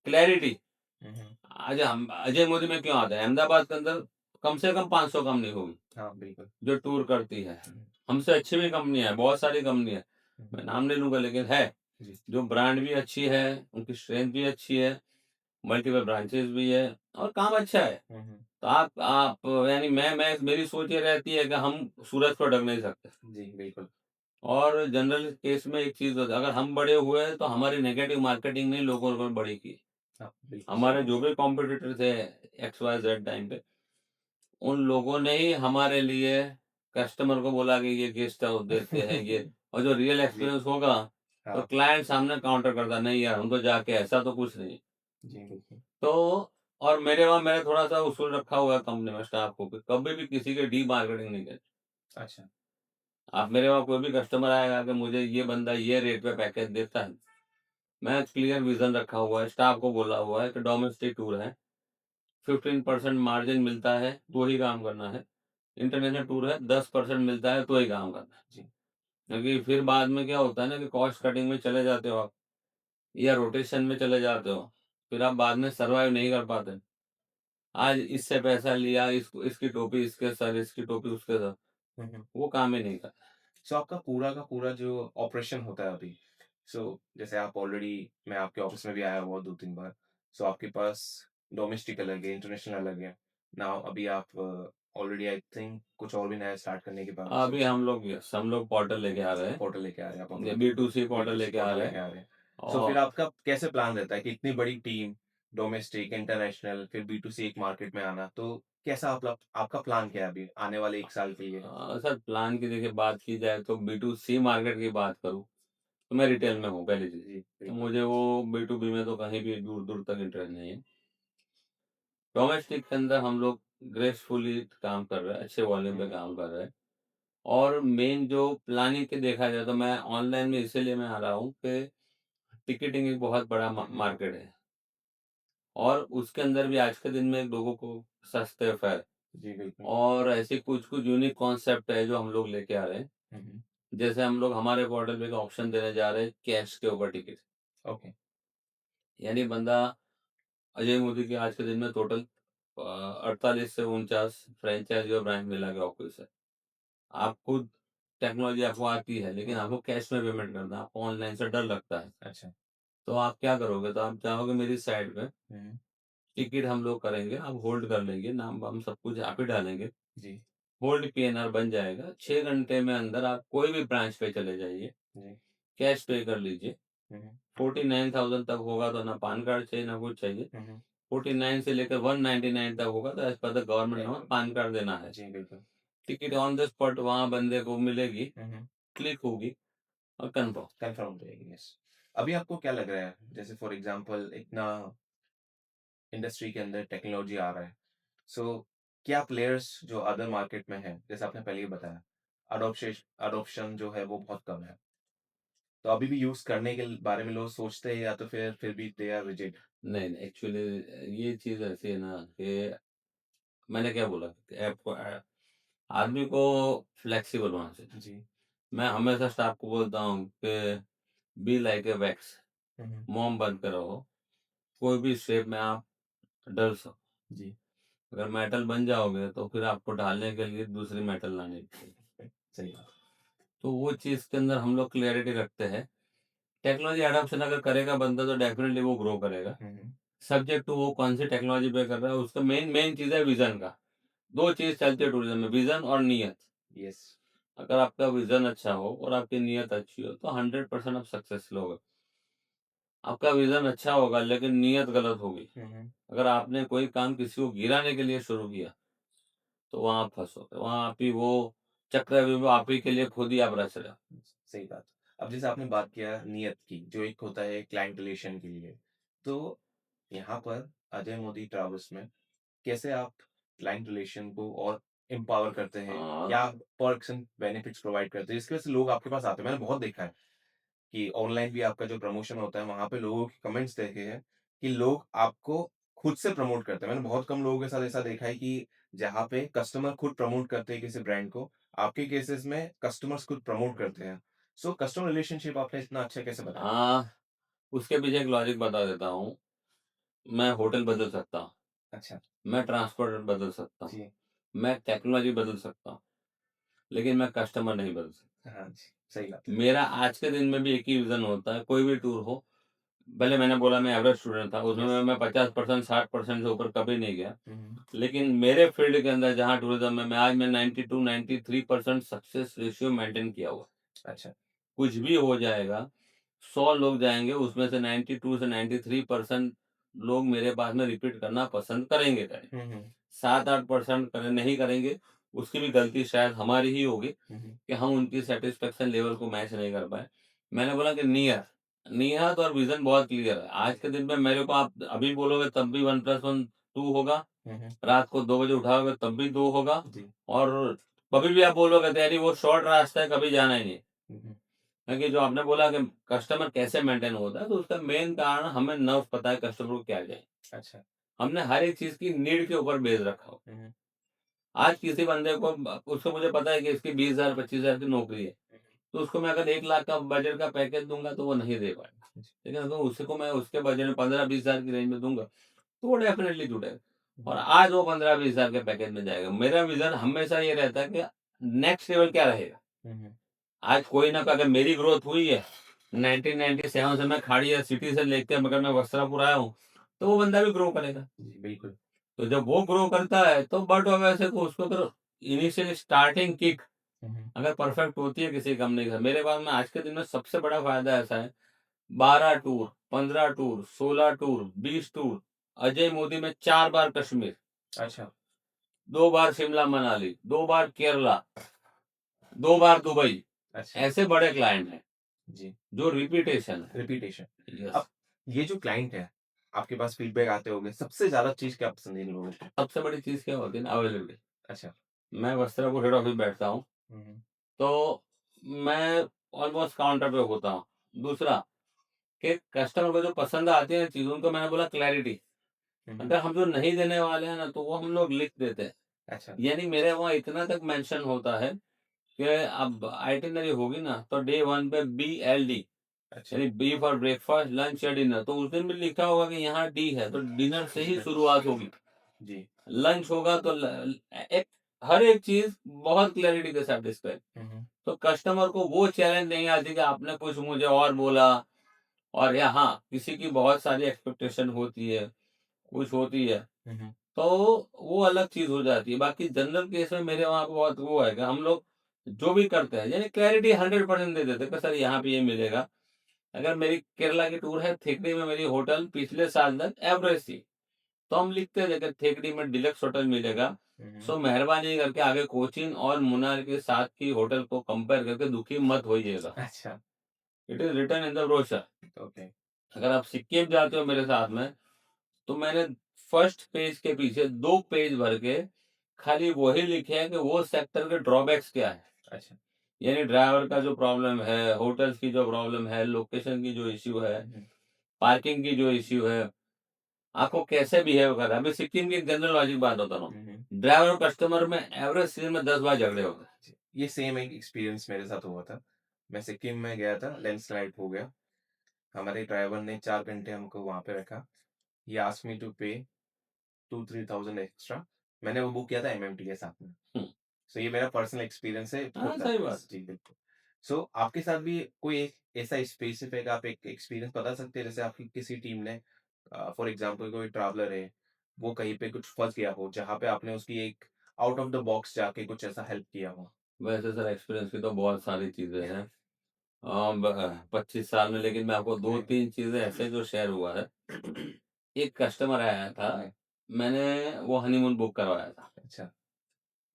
क्लैरिटी, हुँ, हुँ। आज हम अजय मोदी में क्यों आता है? अहमदाबाद के अंदर कम से कम 500 कंपनी होगी, हाँ, बिल्कुल। जो टूर करती है। हुँ, हमसे अच्छी भी कंपनियाँ हैं, बहुत सारी कंपनी है। हुँ, मैं हुँ। नाम नहीं लूँगा, लेकिन है, जी। जो ब्रांड भी अच्छी है, उनकी स्ट्रेंथ भी अच्छी है, मल्टीपल ब्रांचेज़ भी है और काम अच्छा है। हुँ, हुँ। तो आप यानी मैं मेरी सोच ये रहती है कि हम सूरज को ढक नहीं सकते। जी, बिल्कुल। और जनरल केस में एक चीज़ होता है, अगर हम बड़े हुए तो हमारी नेगेटिव मार्केटिंग ने लोगों को बड़ी की। हाँ, बिल्कुल सही हमारे बात। जो भी कॉम्पिटिटर थे एक्स वाई जेड टाइम पे, उन लोगों ने ही हमारे लिए कस्टमर को बोला कि ये गेस्ट हाउस देते हैं ये, और जो रियल जी, एक्सपीरियंस होगा तो हाँ। क्लाइंट सामने काउंटर करता, नहीं यार हम तो जाके ऐसा तो कुछ नहीं। जी, बिल्कुल। तो और मेरे वहाँ मैंने थोड़ा सा उसूल रखा हुआ है कंपनी में स्टाफ को कि कभी भी किसी के डी मार्केटिंग नहीं करनी। अच्छा। आप मेरे वहाँ कोई भी कस्टमर आएगा कि मुझे ये बंदा ये रेट पे पैकेज देता है, मैं क्लियर विजन रखा हुआ है, स्टाफ को बोला हुआ है कि डोमेस्टिक टूर है, 15% मार्जिन मिलता है तो ही काम करना है, इंटरनेशनल टूर है 10% मिलता है तो ही काम करना है। जी। क्योंकि फिर बाद में क्या होता है ना कि कॉस्ट कटिंग में चले जाते हो आप, या रोटेशन में चले जाते हो, फिर आप बाद में सर्वाइव नहीं कर पाते। आज इससे पैसा लिया, इसकी टोपी इसके सर, इसकी टोपी उसके सर, हुँ, हुँ। वो काम ही नहीं करता। सो आपका पूरा का पूरा जो ऑपरेशन होता है अभी, सो जैसे आप ऑलरेडी मैं आपके ऑफ़िस में भी आया हुआ 2-3 बार। सो आपके पास डोमेस्टिक अलग है, इंटरनेशनल अलग है। नाउ अभी आप ऑलरेडी आई थिंक कुछ और भी नया स्टार्ट करने के बाद अभी सोच हम लोग पोर्टल लेके आ रहे हैं, पोर्टल लेके आ रहे हैं आप ये अपना। B2C पोर्टल B2C लेके आ पोर्टल रहे लेके हैं। आ रहे हैं। सो फिर और आपका कैसे प्लान रहता है कि इतनी बड़ी टीम, डोमेस्टिक, इंटरनेशनल फिर B2C एक मार्केट में आना, तो कैसा आपका प्लान क्या है अभी आने वाले 1 साल के लिए? सर प्लान की देखिए बात की जाए तो B2C मार्केट की बात करूँ, तो मैं रिटेल में हूँ पहली चीज़। जी, तो बिल्कुल। मुझे वो B2B में तो कहीं भी दूर-दूर तक इंटरेस्ट नहीं है। डोमेस्टिक के अंदर हम लोग ग्रेसफुली काम कर रहे हैं, अच्छे वॉल्यूम हुँ, पे हुँ। काम कर रहे हैं। और मेन जो प्लानिंग के देखा जाए तो मैं ऑनलाइन में इसीलिए मैं आ रहा हूँ कि टिकटिंग एक बहुत बड़ा हुँ, हुँ। मार्केट है, और उसके अंदर भी आज के दिन में लोगों को सस्ते फेयर जी, बिल्कुल। और ऐसे कुछ-कुछ यूनिक कॉन्सेप्ट है जो हम लोग लेके आ रहे हैं। हुँ, हुँ। जैसे हम लोग हमारे पोर्टल पे एक ऑप्शन देने जा रहे हैं कैश के ऊपर टिकट। ओके। यानी बंदा अजय मोदी के आज के दिन में टोटल 48 से 49 फ्रैंचाइज़ी और ब्रांच मिला के ऑफिस है। आप खुद टेक्नोलॉजी आपको आती है, लेकिन हुँ, आपको कैश में पेमेंट करना है, आपको ऑनलाइन से डर लगता है। अच्छा। तो आप क्या करोगे? तो आप जाओगे मेरी साइट पे, हुँ, हुँ। टिकट हम लोग करेंगे, आप होल्ड कर लेंगे, नाम वाम सब कुछ आप ही डालेंगे। जी, होल्ड पीएनआर बन जाएगा, 6 घंटे में अंदर आप कोई भी ब्रांच पे चले जाइए, जी। कैश पे कर लीजिए। हुँ, हुँ। 49,000 तक होगा तो ना पान कार्ड चाहिए, ना कुछ चाहिए। हुँ, हुँ। 49 से लेकर 199 तक होगा तो as per the government norm PAN card देना है। जी, बिल्कुल। टिकट ऑन द स्पॉट वहाँ बंदे को मिलेगी, हुँ, हुँ। क्लिक होगी और कन्फर्म। कन्फर्म हो जाएगी, यस। अभी आपको क्या लग रहा है, जैसे फॉर एग्ज़ाम्पल इतना इंडस्ट्री के अंदर टेक्नोलॉजी आ रहा है, सो क्या प्लेयर्स जो अदर मार्केट में हैं, जैसे आपने पहले ही बताया, अडॉप्शन जो है वो बहुत कम है। तो अभी भी यूज़ करने के बारे में लोग सोचते हैं या तो फिर भी दे आर रिजिड? नहीं, नहीं एक्चुअली ये चीज़ ऐसी है ना कि मैंने क्या बोला कि आदमी को फ्लेक्सिबल होना चाहिए। जी। मैं हमेशा स्टाफ को बोलता हूँ कि बी लाइक ए वैक्स, हुँ, हुँ। मोम बन के रहो, कोई भी शेप में आप ढल सको। जी। अगर मेटल बन जाओगे तो फिर आपको ढालने के लिए दूसरी मेटल लानी पड़ेगी। सही बात। तो वो चीज़ के अंदर हम लोग क्लैरिटी रखते हैं। टेक्नोलॉजी एडॉप्शन अगर करेगा बंदा तो डेफ़िनेटली वो ग्रो करेगा। सब्जेक्ट टू वो कौन सी टेक्नोलॉजी पे कर रहा है, उसका मेन मेन चीज़ है विज़न का। 2 चीज़ चलती है टूरिज़्म में, विज़न और नियत। यस। अगर आपका विज़न अच्छा हो और आपकी नियत अच्छी हो तो 100% आप सक्सेसफुल होगे। आपका विज़न अच्छा होगा लेकिन नियत गलत होगी। अगर आपने कोई काम किसी को गिराने के लिए शुरू किया, तो वहाँ आप फँसोगे। वहाँ आप ही वो चक्रव्यूह आप ही के लिए खुद ही आप रच रहे हो। सही बात। अब जैसे आपने बात किया नियत की, जो एक होता है क्लाइंट रिलेशन के लिए, तो यहाँ पर अजय मोदी ट्रैवल्स में कैसे आप क्लाइंट रिलेशन को और एम्पावर करते हैं? क्या पर्क्स एंड बेनिफिट्स प्रोवाइड करते हैं, जिसकी वजह से लोग आपके पास आते हैं? मैंने बहुत देखा है कि ऑनलाइन भी आपका जो प्रमोशन होता है, वहाँ पे लोगों के कमेंट्स देखे हैं कि लोग आपको खुद से प्रमोट करते हैं। मैंने बहुत कम लोगों के साथ ऐसा देखा है कि जहाँ पे कस्टमर खुद प्रमोट करते हैं किसी ब्रांड को, आपके केसेस में कस्टमर्स खुद प्रमोट करते हैं। सो कस्टमर रिलेशनशिप आपने इतना अच्छा कैसे बनाया? उसके पीछे एक लॉजिक बता देता हूँ। मैं होटल बदल सकता हूँ, अच्छा। मैं ट्रांसपोर्ट बदल सकता हूँ, जी। मैं टेक्नोलॉजी बदल सकता हूँ, लेकिन मैं कस्टमर नहीं बदल सकता। हाँ जी, सही बात है। मेरा आज के दिन में भी एक ही विज़न होता है, कोई भी टूर हो, भले मैंने बोला मैं एवरेज स्टूडेंट था, उसमें यस। मैं 50% 60% से ऊपर कभी नहीं गया। हुँ, लेकिन मेरे फील्ड के अंदर जहाँ टूरिज़्म में मैं आज मैं 92-93% सक्सेस रेशियो मेंटेन किया हुआ है। अच्छा। कुछ भी हो जाएगा, 100 लोग जाएँगे, उसमें से 92 से 93% लोग मेरे पास में रिपीट करना पसंद करेंगे। हुँ, हुँ। 7-8% नहीं करेंगे, उसकी भी गलती शायद हमारी ही होगी हुँ, हुँ। कि हम उनकी सैटिस्फैक्शन लेवल को मैच नहीं कर पाए। मैंने बोला कि नियत और विज़न बहुत क्लियर है। आज के दिन में मेरे को आप अभी बोलोगे तब भी 1 + 1 2 होगा, हुँ, हुँ। रात को 2 बजे उठाओगे तब भी 2 होगा जी। और कभी भी आप बोलोगे तो यानी वो शॉर्ट रास्ता है, कभी जाना ही नहीं। हुँ, हुँ। क्योंकि जो आपने बोला कि कस्टमर कैसे मेंटेन होता है, तो उसका मेन कारण हमें नर्व पता है कस्टमर को क्या चाहिए। अच्छा। हमने हर एक चीज़ की नीड के ऊपर बेस रखा हो। हुँ, हुँ। आज किसी बंदे को उसको मुझे पता है कि इसकी 20,000 25,000 की नौकरी है, हुँ, हुँ। तो उसको मैं अगर 1 लाख का बजट का पैकेज दूँगा तो वो नहीं दे पाएगा। जी। लेकिन अगर उसको मैं उसके बजट में 15-20,000 की रेंज में दूँगा, तो वो डेफ़िनेटली जुड़ेगा हुँ, और हुँ। आज वो 15-20,000 के पैकेज में जाएगा। मेरा विज़न हमेशा ये रहता है कि नेक्स्ट लेवल क्या रहेगा? हुँ, हुँ। आज कोई ना अगर मेरी ग्रोथ हुई है, 1997 से मैं खाड़ी या सिटी से लेके अगर मैं वस्त्रापुर आया हूँ, तो वो बंदा भी ग्रो करेगा। जी, बिल्कुल। तो जब वो ग्रो करता है तो बट वैसे को उसको तो इनिशियल स्टार्टिंग किक हुँ, हुँ। अगर परफेक्ट होती है किसी कंपनी का, मेरे पास में आज के दिन में सबसे बड़ा फ़ायदा ऐसा है, 12 tour, 15 tour, 16 tour, 20 tour, Ajay Modi में 4 बार कश्मीर, अच्छा। 2 बार शिमला मनाली, 2 बार केरला, 2 बार दुबई, अच्छा। ऐसे बड़े क्लाइंट हैं, जी। जो रिपीटेशन है। रिपिटेशन। यस। अब ये जो क्लाइंट है, आपके पास फीडबैक आते होंगे, सबसे ज़्यादा चीज़ क्या पसंद है इन लोगों को? सबसे बड़ी चीज़ क्या होती है ना अवेलेबिलिटी। अच्छा। मैं वस्त्रापुर हेड ऑफिस बैठता हूँ, हुँ, हुँ। तो मैं ऑलमोस्ट काउंटर पे होता हूँ। दूसरा कि कस्टमर को जो पसंद आती है चीज़, उनको मैंने बोला क्लैरिटी। हुँ, हुँ। अगर हम जो नहीं देने वाले हैं ना, तो वो हम लोग लिख देते हैं। अच्छा। यानी मेरे वहाँ इतना तक मेंशन होता है कि अब आइटिनरी होगी ना, तो डे 1 पे BLD अच्छा। यानी बी फॉर ब्रेकफास्ट, लंच या डिनर, तो उस दिन भी लिखा होगा कि यहाँ डी है, तो डिनर से ही शुरुआत होगी। जी। लंच होगा तो एक हर एक चीज़ बहुत क्लैरिटी के साथ डिस्क्राइब। हुँ, हुँ। तो कस्टमर को वो चैलेंज नहीं आती कि आपने कुछ मुझे और बोला और या हाँ, किसी की बहुत सारी एक्सपेक्टेशन होती है, कुछ होती है, हुँ, हुँ। तो वो अलग चीज़ हो जाती है। बाकी जनरल केस में मेरे वहाँ पे बहुत वो है कि हम लोग जो भी करते हैं, यानी क्लैरिटी 100% दे देते हैं कि सर यहाँ पे ये मिलेगा। अगर मेरी केरला की टूर है, थेकड़ी में मेरी होटल पिछले साल तक एवरेज थी, तो हम लिखते थे कि थेकड़ी में डिलक्स होटल मिलेगा। हुँ, हुँ। सो मेहरबानी करके आगे कोचीन और मुन्नार के साथ की होटल को कंपेयर करके दुखी मत होइएगा। अच्छा। It is written in the brochure. Okay. अगर आप सिक्किम जाते हो मेरे साथ में, तो मैंने फर्स्ट पेज के पीछे 2 पेज भर के खाली वही लिखे हैं कि वो सेक्टर के ड्रॉबैक्स क्या है। अच्छा। यानी ड्राइवर का जो प्रॉब्लम है, होटल्स की जो प्रॉब्लम है, लोकेशन की जो इश्यू है, हुँ, हुँ। पार्किंग की जो इश्यू है, आपको कैसे बिहेव कर रहा है। अभी सिक्किम की एक जनरल लॉजिक बात बता रहा हूँ। हुँ, हुँ। ड्राइवर और कस्टमर में एवरेज सीजन में 10 बार झगड़े होते हैं। जी, ये सेम एक एक्सपीरियंस मेरे साथ हुआ था। मैं सिक्किम में गया था, लैंडस्लाइड हो गया। हमारे ड्राइवर ने 4 घंटे हमको वहाँ पे रखा। ही आस्क्ड मी टू पे 2-3,000 एक्स्ट्रा। मैंने वो बुक किया था एमएमटी के साथ में। हुँ, सो ये मेरा पर्सनल एक्सपीरियंस है, हाँ, होता सही है। बात। जी, बिल्कुल। सो आपके साथ भी कोई एक ऐसा स्पेसिफिक आप एक एक्सपीरियंस बता सकते हैं जैसे आपकी किसी टीम ने फॉर एग्जांपल कोई ट्रैवलर है, वो कहीं पे कुछ फँस गया हो, जहाँ पे आपने उसकी एक आउट ऑफ द बॉक्स जाके कुछ ऐसा हेल्प किया हो? वैसे सर एक्सपीरियंस की तो बहुत सारी चीज़ें हैं। 25 साल में, लेकिन मैं आपको 2-3 चीज़ें ऐसे जो शेयर हुआ है। एक कस्टमर आया था, मैंने वो हनीमून बुक करवाया था। अच्छा,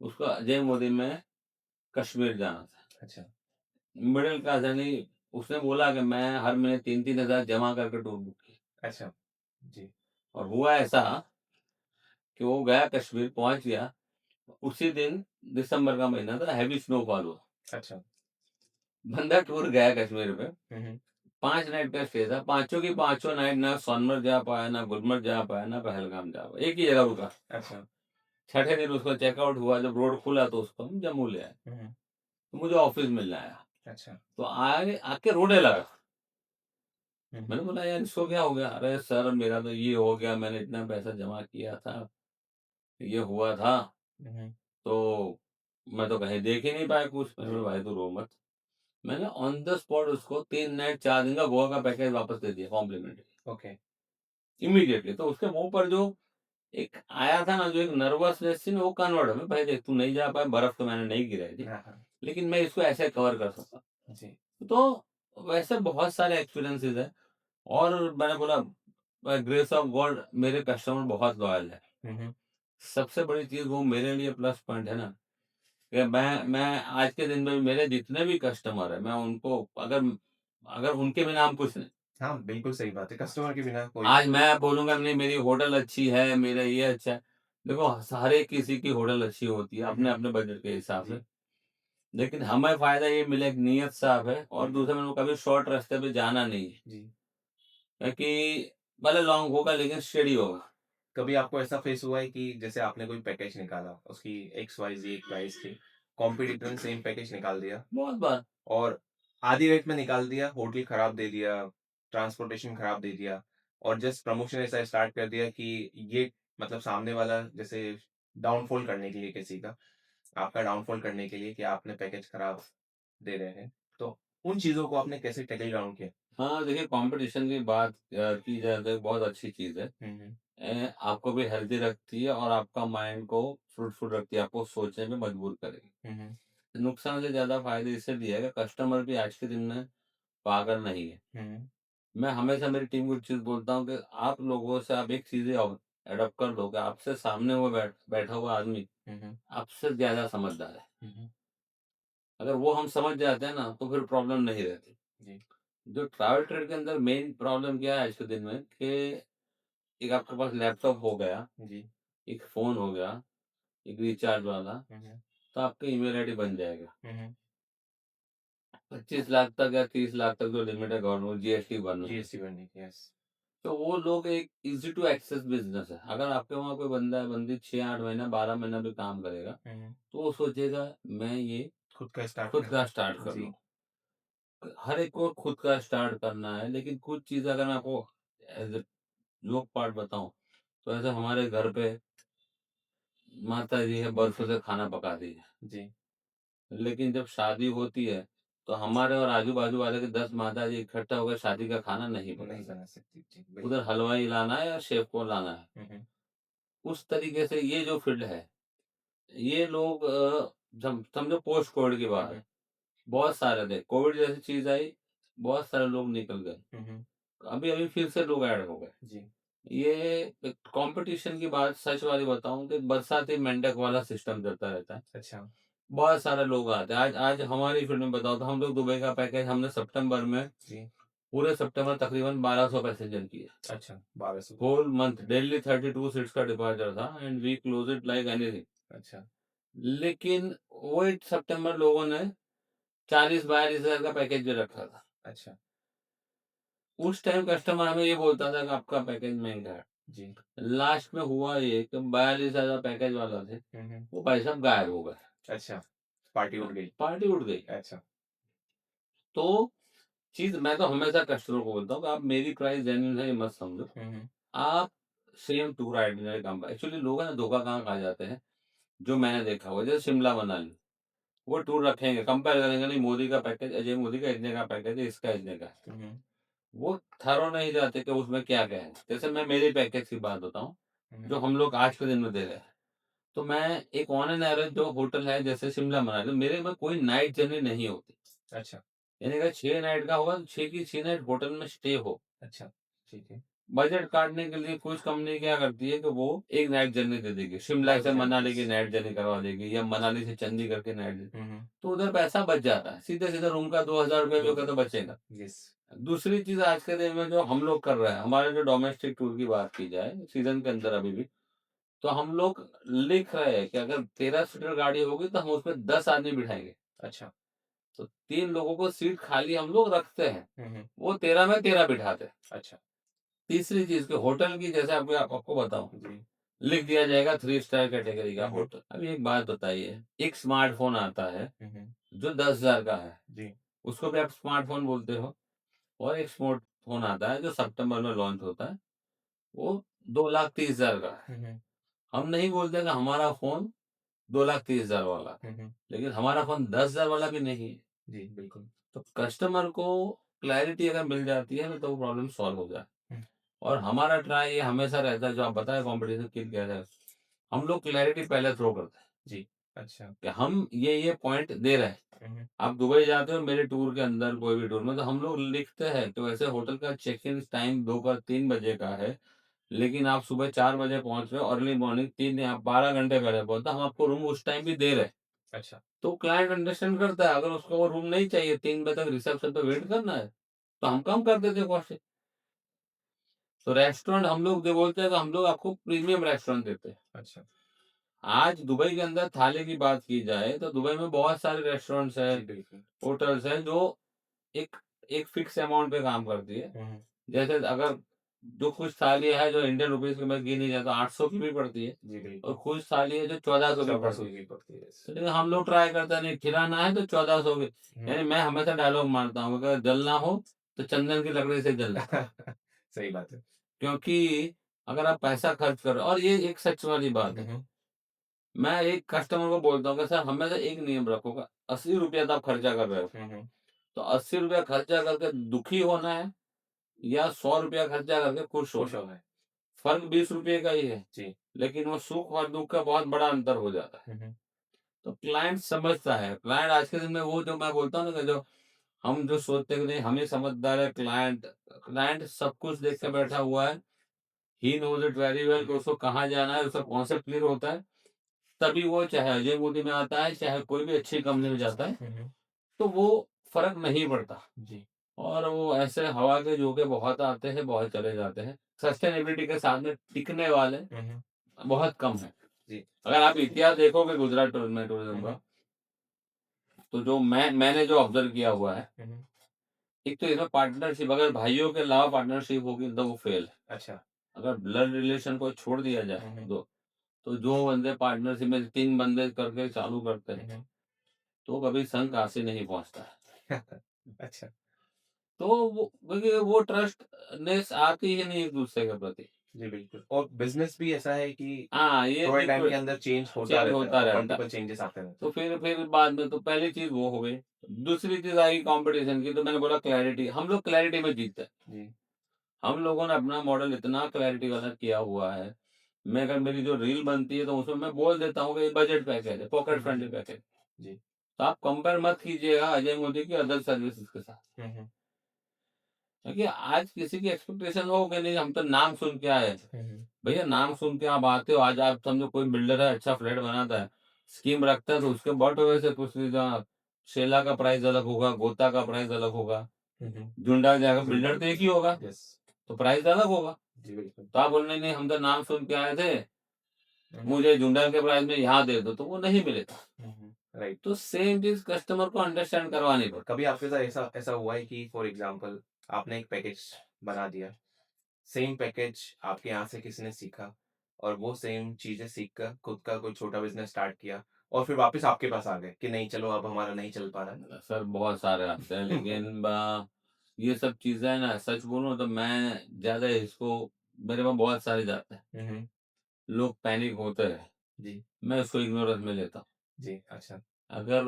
उसको अजय मोदी में कश्मीर जाना था। अच्छा, मिडिल क्लास यानी उसने बोला कि मैं हर महीने 3-3 हज़ार जमा करके टूर बुक की। अच्छा, जी, और हुआ ऐसा कि वो गया कश्मीर, पहुँच गया। उसी दिन दिसंबर का महीना था, हेवी स्नोफॉल हुआ। अच्छा, बंदा टूर गया कश्मीर में, हुँ, हुँ, 5 नाइट का स्टे था। पाँचों की पाँचों नाइट ना सोनमर्ग जा पाया, ना गुलमर्ग जा पाया, ना पहलगाम जा पाया। एक ही जगह रुका। अच्छा, छठे दिन उसका चेकआउट हुआ, जब रोड खुला तो उसको हम जम्मू ले आए। हुँ, हुँ, तो मुझे ऑफ़िस मिलने आया। अच्छा, तो आगे आके रोने लगा। हुँ, हुँ, मैंने बोला, यार इसको क्या हो गया? अरे सर मेरा तो ये हो गया, मैंने इतना पैसा जमा किया था, ये हुआ था, हुँ, हुँ, तो मैं तो कहीं देख ही नहीं पाया कुछ। मैंने बोला भाई तू रो मत। मैंने ऑन द स्पॉट उसको 3 नाइट 4 दिन का गोवा का पैकेज वापस दे दिया कॉम्प्लीमेंट्री, ओके, इमीडिएटली। तो उसके मुँह पर जो एक आया था ना, जो एक नर्वसनेस थी ना, वो कन्वर्ट हो गई। भाई देख तू नहीं जा पाया, बर्फ तो मैंने नहीं गिराई थी, हाँ, हाँ, लेकिन मैं इसको ऐसे कवर कर सकता। जी, तो वैसे बहुत सारे एक्सपीरियंसेस हैं। और मैंने बोला बाय ग्रेस ऑफ गॉड मेरे कस्टमर बहुत लॉयल है। हुँ, हुँ, सबसे बड़ी चीज़ वो मेरे लिए प्लस पॉइंट है ना, कि मैं आज के दिन में भी मेरे जितने भी कस्टमर हैं, मैं उनको अगर अगर उनके बिना हम कुछ नहीं। हाँ, बिल्कुल सही बात है, कस्टमर के बिना कोई आज मैं बोलूँगा नहीं मेरी होटल अच्छी है, मेरा ये अच्छा है। देखो हर एक किसी की होटल अच्छी होती है हुँ, हुँ, अपने-अपने बजट के हिसाब से। जी, लेकिन हमें फ़ायदा ये मिला, एक नीयत साफ़ है, हुँ, और हुँ, दूसरा मैंने कभी शॉर्ट रास्ते पे जाना नहीं है। जी। कि भले लॉन्ग होगा लेकिन स्टेडी होगा। कभी आपको ऐसा फेस हुआ है कि जैसे आपने कोई पैकेज निकाला, उसकी एक्स वाई ज़ेड प्राइस थी, कॉम्पिटिटर ने सेम पैकेज निकाल दिया बहुत बार। और आधी रेट में निकाल दिया, होटल खराब दे दिया, ट्रांसपोर्टेशन खराब दे दिया और जस्ट प्रमोशन ऐसा स्टार्ट कर दिया कि ये मतलब सामने वाला जैसे डाउनफॉल करने के लिए किसी का, आपका डाउनफॉल करने के लिए कि आपने पैकेज खराब दे रहे हैं। तो उन चीज़ों को आपने कैसे टैकल डाउन किया? हाँ, देखिए कॉम्पिटिशन की बात की जाए तो एक बहुत अच्छी चीज़ है। हुँ, हुँ। आपको भी हेल्दी रखती है और आपका माइंड को फ्रूटफुल रखती है, आपको सोचने में मजबूर करेगी। हुँ, हुँ। नुकसान से ज़्यादा फ़ायदे इससे भी है कि कस्टमर भी आज के दिन में पागल नहीं है। हुँ, हुँ। मैं हमेशा मेरी टीम को एक चीज़ बोलता हूँ कि आप लोगों से आप एक चीज़ें एडॉप्ट कर लो कि आपसे सामने हुआ बैठा हुआ आदमी हुँ, हुँ। आपसे ज़्यादा समझदार है। हुँ, हुँ। अगर वो हम समझ जाते हैं ना, तो फिर प्रॉब्लम नहीं रहती। जी, जो ट्रैवल ट्रेड के अंदर मेन प्रॉब्लम क्या है आज के दिन में कि एक आपके पास लैपटॉप हो गया, जी। एक फ़ोन हो गया, एक रिचार्ज वाला, हुँ, हुँ। तो आपका ईमेल आईडी बन जाएगा। हुँ, हुँ। 25 लाख तक या 30 लाख तक जो लिमिट है गवर्नमेंट जीएसटी भरना है। जीएसटी भरने की, यस। तो वो लोग एक ईज़ी टू एक्सेस बिज़नेस है। अगर आपके वहाँ कोई बंदा है, बंदी 6-8 महीना, 12 महीना भी काम करेगा, हुँ, हुँ। तो वो सोचेगा मैं ये खुद का स्टार्ट खुद कर का स्टार्ट कर जी। लूँ। हर एक को खुद का स्टार्ट करना है, लेकिन कुछ चीज़ें अगर मैं आपको एज़ अ जोक पार्ट बताऊँ, तो ऐसे हमारे घर पे माताजी है, बरसों से खाना पकाती है। जी, लेकिन जब शादी होती है, तो हमारे और आजू-बाजू वाले के 10 माताजी इकट्ठा होकर शादी का खाना नहीं पका नहीं बना सकती। सकती। जी, बिल्कुल। उधर हलवाई लाना है या शेफ़ को लाना है। हुँ, हुँ। उस तरीके से ये जो फ़ील्ड है, ये लोग जब समझो पोस्ट कोविड की हुँ, बात हुँ। है, बहुत सारे थे। कोविड जैसी चीज़ आई, बहुत सारे लोग निकल गए। हुँ, हुँ। अभी-अभी फिर से लोग ऐड हो गए। जी, ये कंपटीशन की बात सच वाली बताऊँ कि बरसाती मेंढक वाला सिस्टम चलता रहता है। अच्छा। बहुत सारे लोग आते हैं। आज आज हमारी फील्ड में बताओ तो हम लोग दुबई का पैकेज हमने सितंबर में जी, पूरे सितंबर तकरीबन 1200 पैसेंजर किए। अच्छा, 1200 होल मंथ डेली 32 सीट्स का डिपार्चर था and we close it like anything. अच्छा, लेकिन वही सितंबर लोगों ने 40-42 हज़ार का पैकेज भी रखा था। अच्छा, उस टाइम कस्टमर हमें ये बोलता था कि आपका पैकेज महँगा है। जी। लास्ट में हुआ ये कि 42,000 पैकेज वाला थे, हुँ, हुँ। वो भाई साहब गायब हो गए। अच्छा, पार्टी उड़ गई। पार्टी उड़ गई। अच्छा। तो चीज़ मैं तो हमेशा कस्टमर को बोलता हूँ कि आप मेरी प्राइस जेन्युइन है ये मत समझो। हुँ, हुँ। आप सेम टूर आइटिनरी कम एक्चुअली लोग है ना धोखा कहाँ खा जाते हैं, जो मैंने देखा हुआ है, जैसे शिमला मनाली। वो टूर रखेंगे, कंपेयर करेंगे, नहीं मोदी का पैकेज, अजय मोदी का इतने का पैकेज है, इसका इतने का है। हम्म, वो थरो नहीं जाते कि उसमें क्या-क्या है। जैसे मैं मेरे पैकेज की बात बताऊँ, जो हम लोग आज के दिन में दे रहे हैं। तो मैं एक ऑन एन एवरेज जो होटल है जैसे शिमला मनाली, मेरे में कोई नाइट जर्नी नहीं होती। अच्छा, यानी अगर 6 नाइट का होगा तो 6 की 6 नाइट होटल में स्टे हो। अच्छा, ठीक है। बजट काटने के लिए कुछ कंपनी क्या करती है कि वो एक नाइट जर्नी दे देगी। शिमला नाइट से जर्नी, मनाली की नाइट जर्नी करवा देगी या मनाली से चंडीगढ़ की नाइट जर्नी। हम्म, तो उधर पैसा बच जाता है। सीधे-सीधे रूम का 2000 रुपए जो का तो बचेगा। यस, दूसरी चीज़ आज के दिन में जो हम लोग कर रहे हैं, हमारे जो डोमेस्टिक टूर की बात की जाए, सीज़न के अंदर अभी भी, तो हम लोग लिख रहे हैं कि अगर 13 सीटर गाड़ी होगी तो हम उसमें 10 आदमी बिठाएँगे। अच्छा, तो 3 लोगों को सीट खाली हम लोग रखते हैं। हम्म, वो 13 में 13 बिठाते हैं। अच्छा, तीसरी चीज़ कि होटल की जैसे आपको बताऊँ, जी, लिख दिया जाएगा 3 स्टार कैटेगरी का हम्म, होटल। अब एक बात बताइए, एक स्मार्टफ़ोन आता है हम्म, जो 10,000 का है, जी, उसको भी आप स्मार्टफ़ोन बोलते हो, और एक स्मार्टफ़ोन आता है जो सितंबर में लॉन्च होता है, वो 2,30,000 का है। हम्म, हम नहीं बोलते कि हमारा फ़ोन 2,30,000 वाला है, हम्म, लेकिन हमारा फ़ोन 10,000 वाला भी नहीं है। जी, बिल्कुल, तो कस्टमर को क्लैरिटी अगर मिल जाती है ना तो वो प्रॉब्लम सॉल्व हो जाए। हम्म, और हमारा ट्राई ये हमेशा रहता है, जो आप बताएं कॉम्पिटिशन किल क्या है, हम लोग क्लैरिटी पहले थ्रो करते हैं जी, अच्छा, कि हम ये पॉइंट दे रहे हैं। हम्म, आप दुबई जाते हो मेरे टूर के अंदर, कोई भी टूर में, तो हम लोग लिखते हैं तो वैसे होटल का चेक इन टाइम 2 का 3 बजे का है, लेकिन आप सुबह 4 बजे पहुंच रहे हो, अर्ली मॉर्निंग 3 या 12 घंटे पहले पहुंचता, हम आपको रूम उस टाइम भी दे रहे हैं। अच्छा, तो क्लाइंट अंडरस्टैंड करता है, अगर उसको वो रूम नहीं चाहिए, 3 बजे तक रिसेप्शन पे वेट करना है, तो हम कम कर देते हैं कॉस्ट। तो रेस्टोरेंट हम लोग जो बोलते हैं कि हम लोग आपको प्रीमियम रेस्टोरेंट देते हैं। अच्छा, आज दुबई के अंदर थाली की बात की जाए तो दुबई में बहुत सारे रेस्टोरेंट्स हैं, जी, बिल्कुल, होटल्स हैं, जो एक एक फिक्स अमाउंट पे काम करती है। हम्म, जैसे अगर जो कुछ थाली है जो इंडियन रुपीज में गिनी जाए तो 800 की भी पड़ती है, जी, और बिल्कुल, कुछ थाली है जो 1400 की 1400 पड़ती है। की पड़ती है, तो लेकिन हम लोग ट्राई करते हैं, नहीं खिलाना है तो 1400 की। हम्म, यानी मैं हमेशा डायलॉग मारता हूँ, अगर जलना हो तो चंदन की लकड़ी से जलना। सही बात है, क्योंकि अगर आप पैसा खर्च कर रहे हो, और ये एक सच वाली बात है, हम्म, मैं एक कस्टमर को बोलता हूँ कि सर हमेशा एक नियम रखोगा, 80 रुपया तो आप खर्चा कर रहे हो, हम्म, तो 80 रुपया खर्चा करके दुखी होना है या 100 रुपया खर्चा करके खुश खुश होना हो है। गए, फर्क 20 रुपये का ही है, जी, लेकिन वो सुख और दुख का बहुत बड़ा अंतर हो जाता है। हम्म, तो क्लाइंट समझता है, क्लाइंट आज के दिन में वो जो मैं बोलता हूँ ना कि जो हम जो सोचते हैं कि नहीं हम ही समझदार है, क्लाइंट क्लाइंट सब कुछ देख के सब कुछ, बैठा हुआ है। He knows it very well कि उसको कहाँ जाना है, उसका कॉन्सेप्ट क्लियर होता है। तभी वो चाहे अजय मोदी में आता है, चाहे कोई भी अच्छी कंपनी में जाता है, तो वो फ़र्क नहीं पड़ता। जी, और वो ऐसे हवा के झोंके बहुत आते हैं, बहुत चले जाते हैं। सस्टेनेबिलिटी के साथ में टिकने वाले हम्म, बहुत कम हैं। जी, अगर आप इतिहास देखोगे गुजरात टूरिज़्म हम्म, का, तो जो मैंने जो ऑब्ज़र्व किया हुआ है, हम्म, एक तो इसमें पार्टनरशिप, अगर भाइयों के अलावा पार्टनरशिप होगी तो वो फ़ेल है। अच्छा, अगर ब्लड रिलेशन को छोड़ दिया जाए हम्म, तो जो बंदे पार्टनरशिप में 3 बंदे करके चालू करते हैं, हम्म, तो कभी संघ काशी नहीं पहुँचता है। अच्छा, तो वो क्योंकि वो ट्रस्टनेस आती ही नहीं एक-दूसरे के प्रति। जी, बिल्कुल, और बिजनेस भी ऐसा है कि हाँ, ये थोड़े टाइम के लिक्विड अंदर चेंज होता चेंज रहता होता है, रहता है। मल्टीपल चेंजेस आते रहते तो हैं, फिर बाद में तो पहली चीज़ वो हो गई। दूसरी चीज़ आई कॉम्पिटिशन की, तो मैंने बोला क्लैरिटी, हम लोग क्लैरिटी में जीतते हैं। जी, हम लोगों ने अपना मॉडल इतना क्लैरिटी वाला किया हुआ है। मैं अगर मेरी जो रील बनती है तो उसमें मैं बोल देता हूँ कि ये बजट पैकेज है, पॉकेट फ्रेंडली पैकेज। जी, तो आप कंपेयर मत कीजिएगा अजय मोदी की अदर सर्विसेज के साथ। हम्म, क्योंकि आज किसी की एक्सपेक्टेशन हो कि नहीं, हम तो नाम सुन के आए। हम्म, भैया नाम सुन के आप आते हो, आज आप समझो कोई बिल्डर है, अच्छा फ्लैट बनाता है, स्कीम रखता है, तो उसके बॉटम में से कुछ लीजिए आप। शेला का प्राइस अलग होगा, गोता का प्राइस अलग होगा, जुंडा जाएगा, बिल्डर तो एक ही होगा, यस, तो प्राइस अलग होगा। जी, बिल्कुल, तो आप बोल रहे नहीं हम तो नाम सुन के आए थे, हम्म, मुझे जुंडा के प्राइस में यहाँ दे दो, तो वो नहीं मिलेगा। राइट, तो सेम चीज कस्टमर को अंडरस्टैंड करवानी पड़ती। कभी आपके साथ ऐसा ऐसा हुआ है कि फॉर एग्जांपल आपने एक पैकेज बना दिया, सेम पैकेज आपके यहाँ से किसी ने सीखा और वो सेम चीजें सीख कर खुद का कोई छोटा बिजनेस स्टार्ट किया और फिर वापस आपके पास आ गए कि नहीं चलो अब हमारा नहीं चल पा रहा सर बहुत सारे आते हैं, है। लेकिन ये सब चीजें ना, सच बोलूं तो मैं ज्यादा इसको, मेरे पास बहुत सारे जाते हैं, हम्म, लोग पैनिक होते हैं, जी, मैं उसको इग्नोरेंस में लेता हूँ। जी, अच्छा, अगर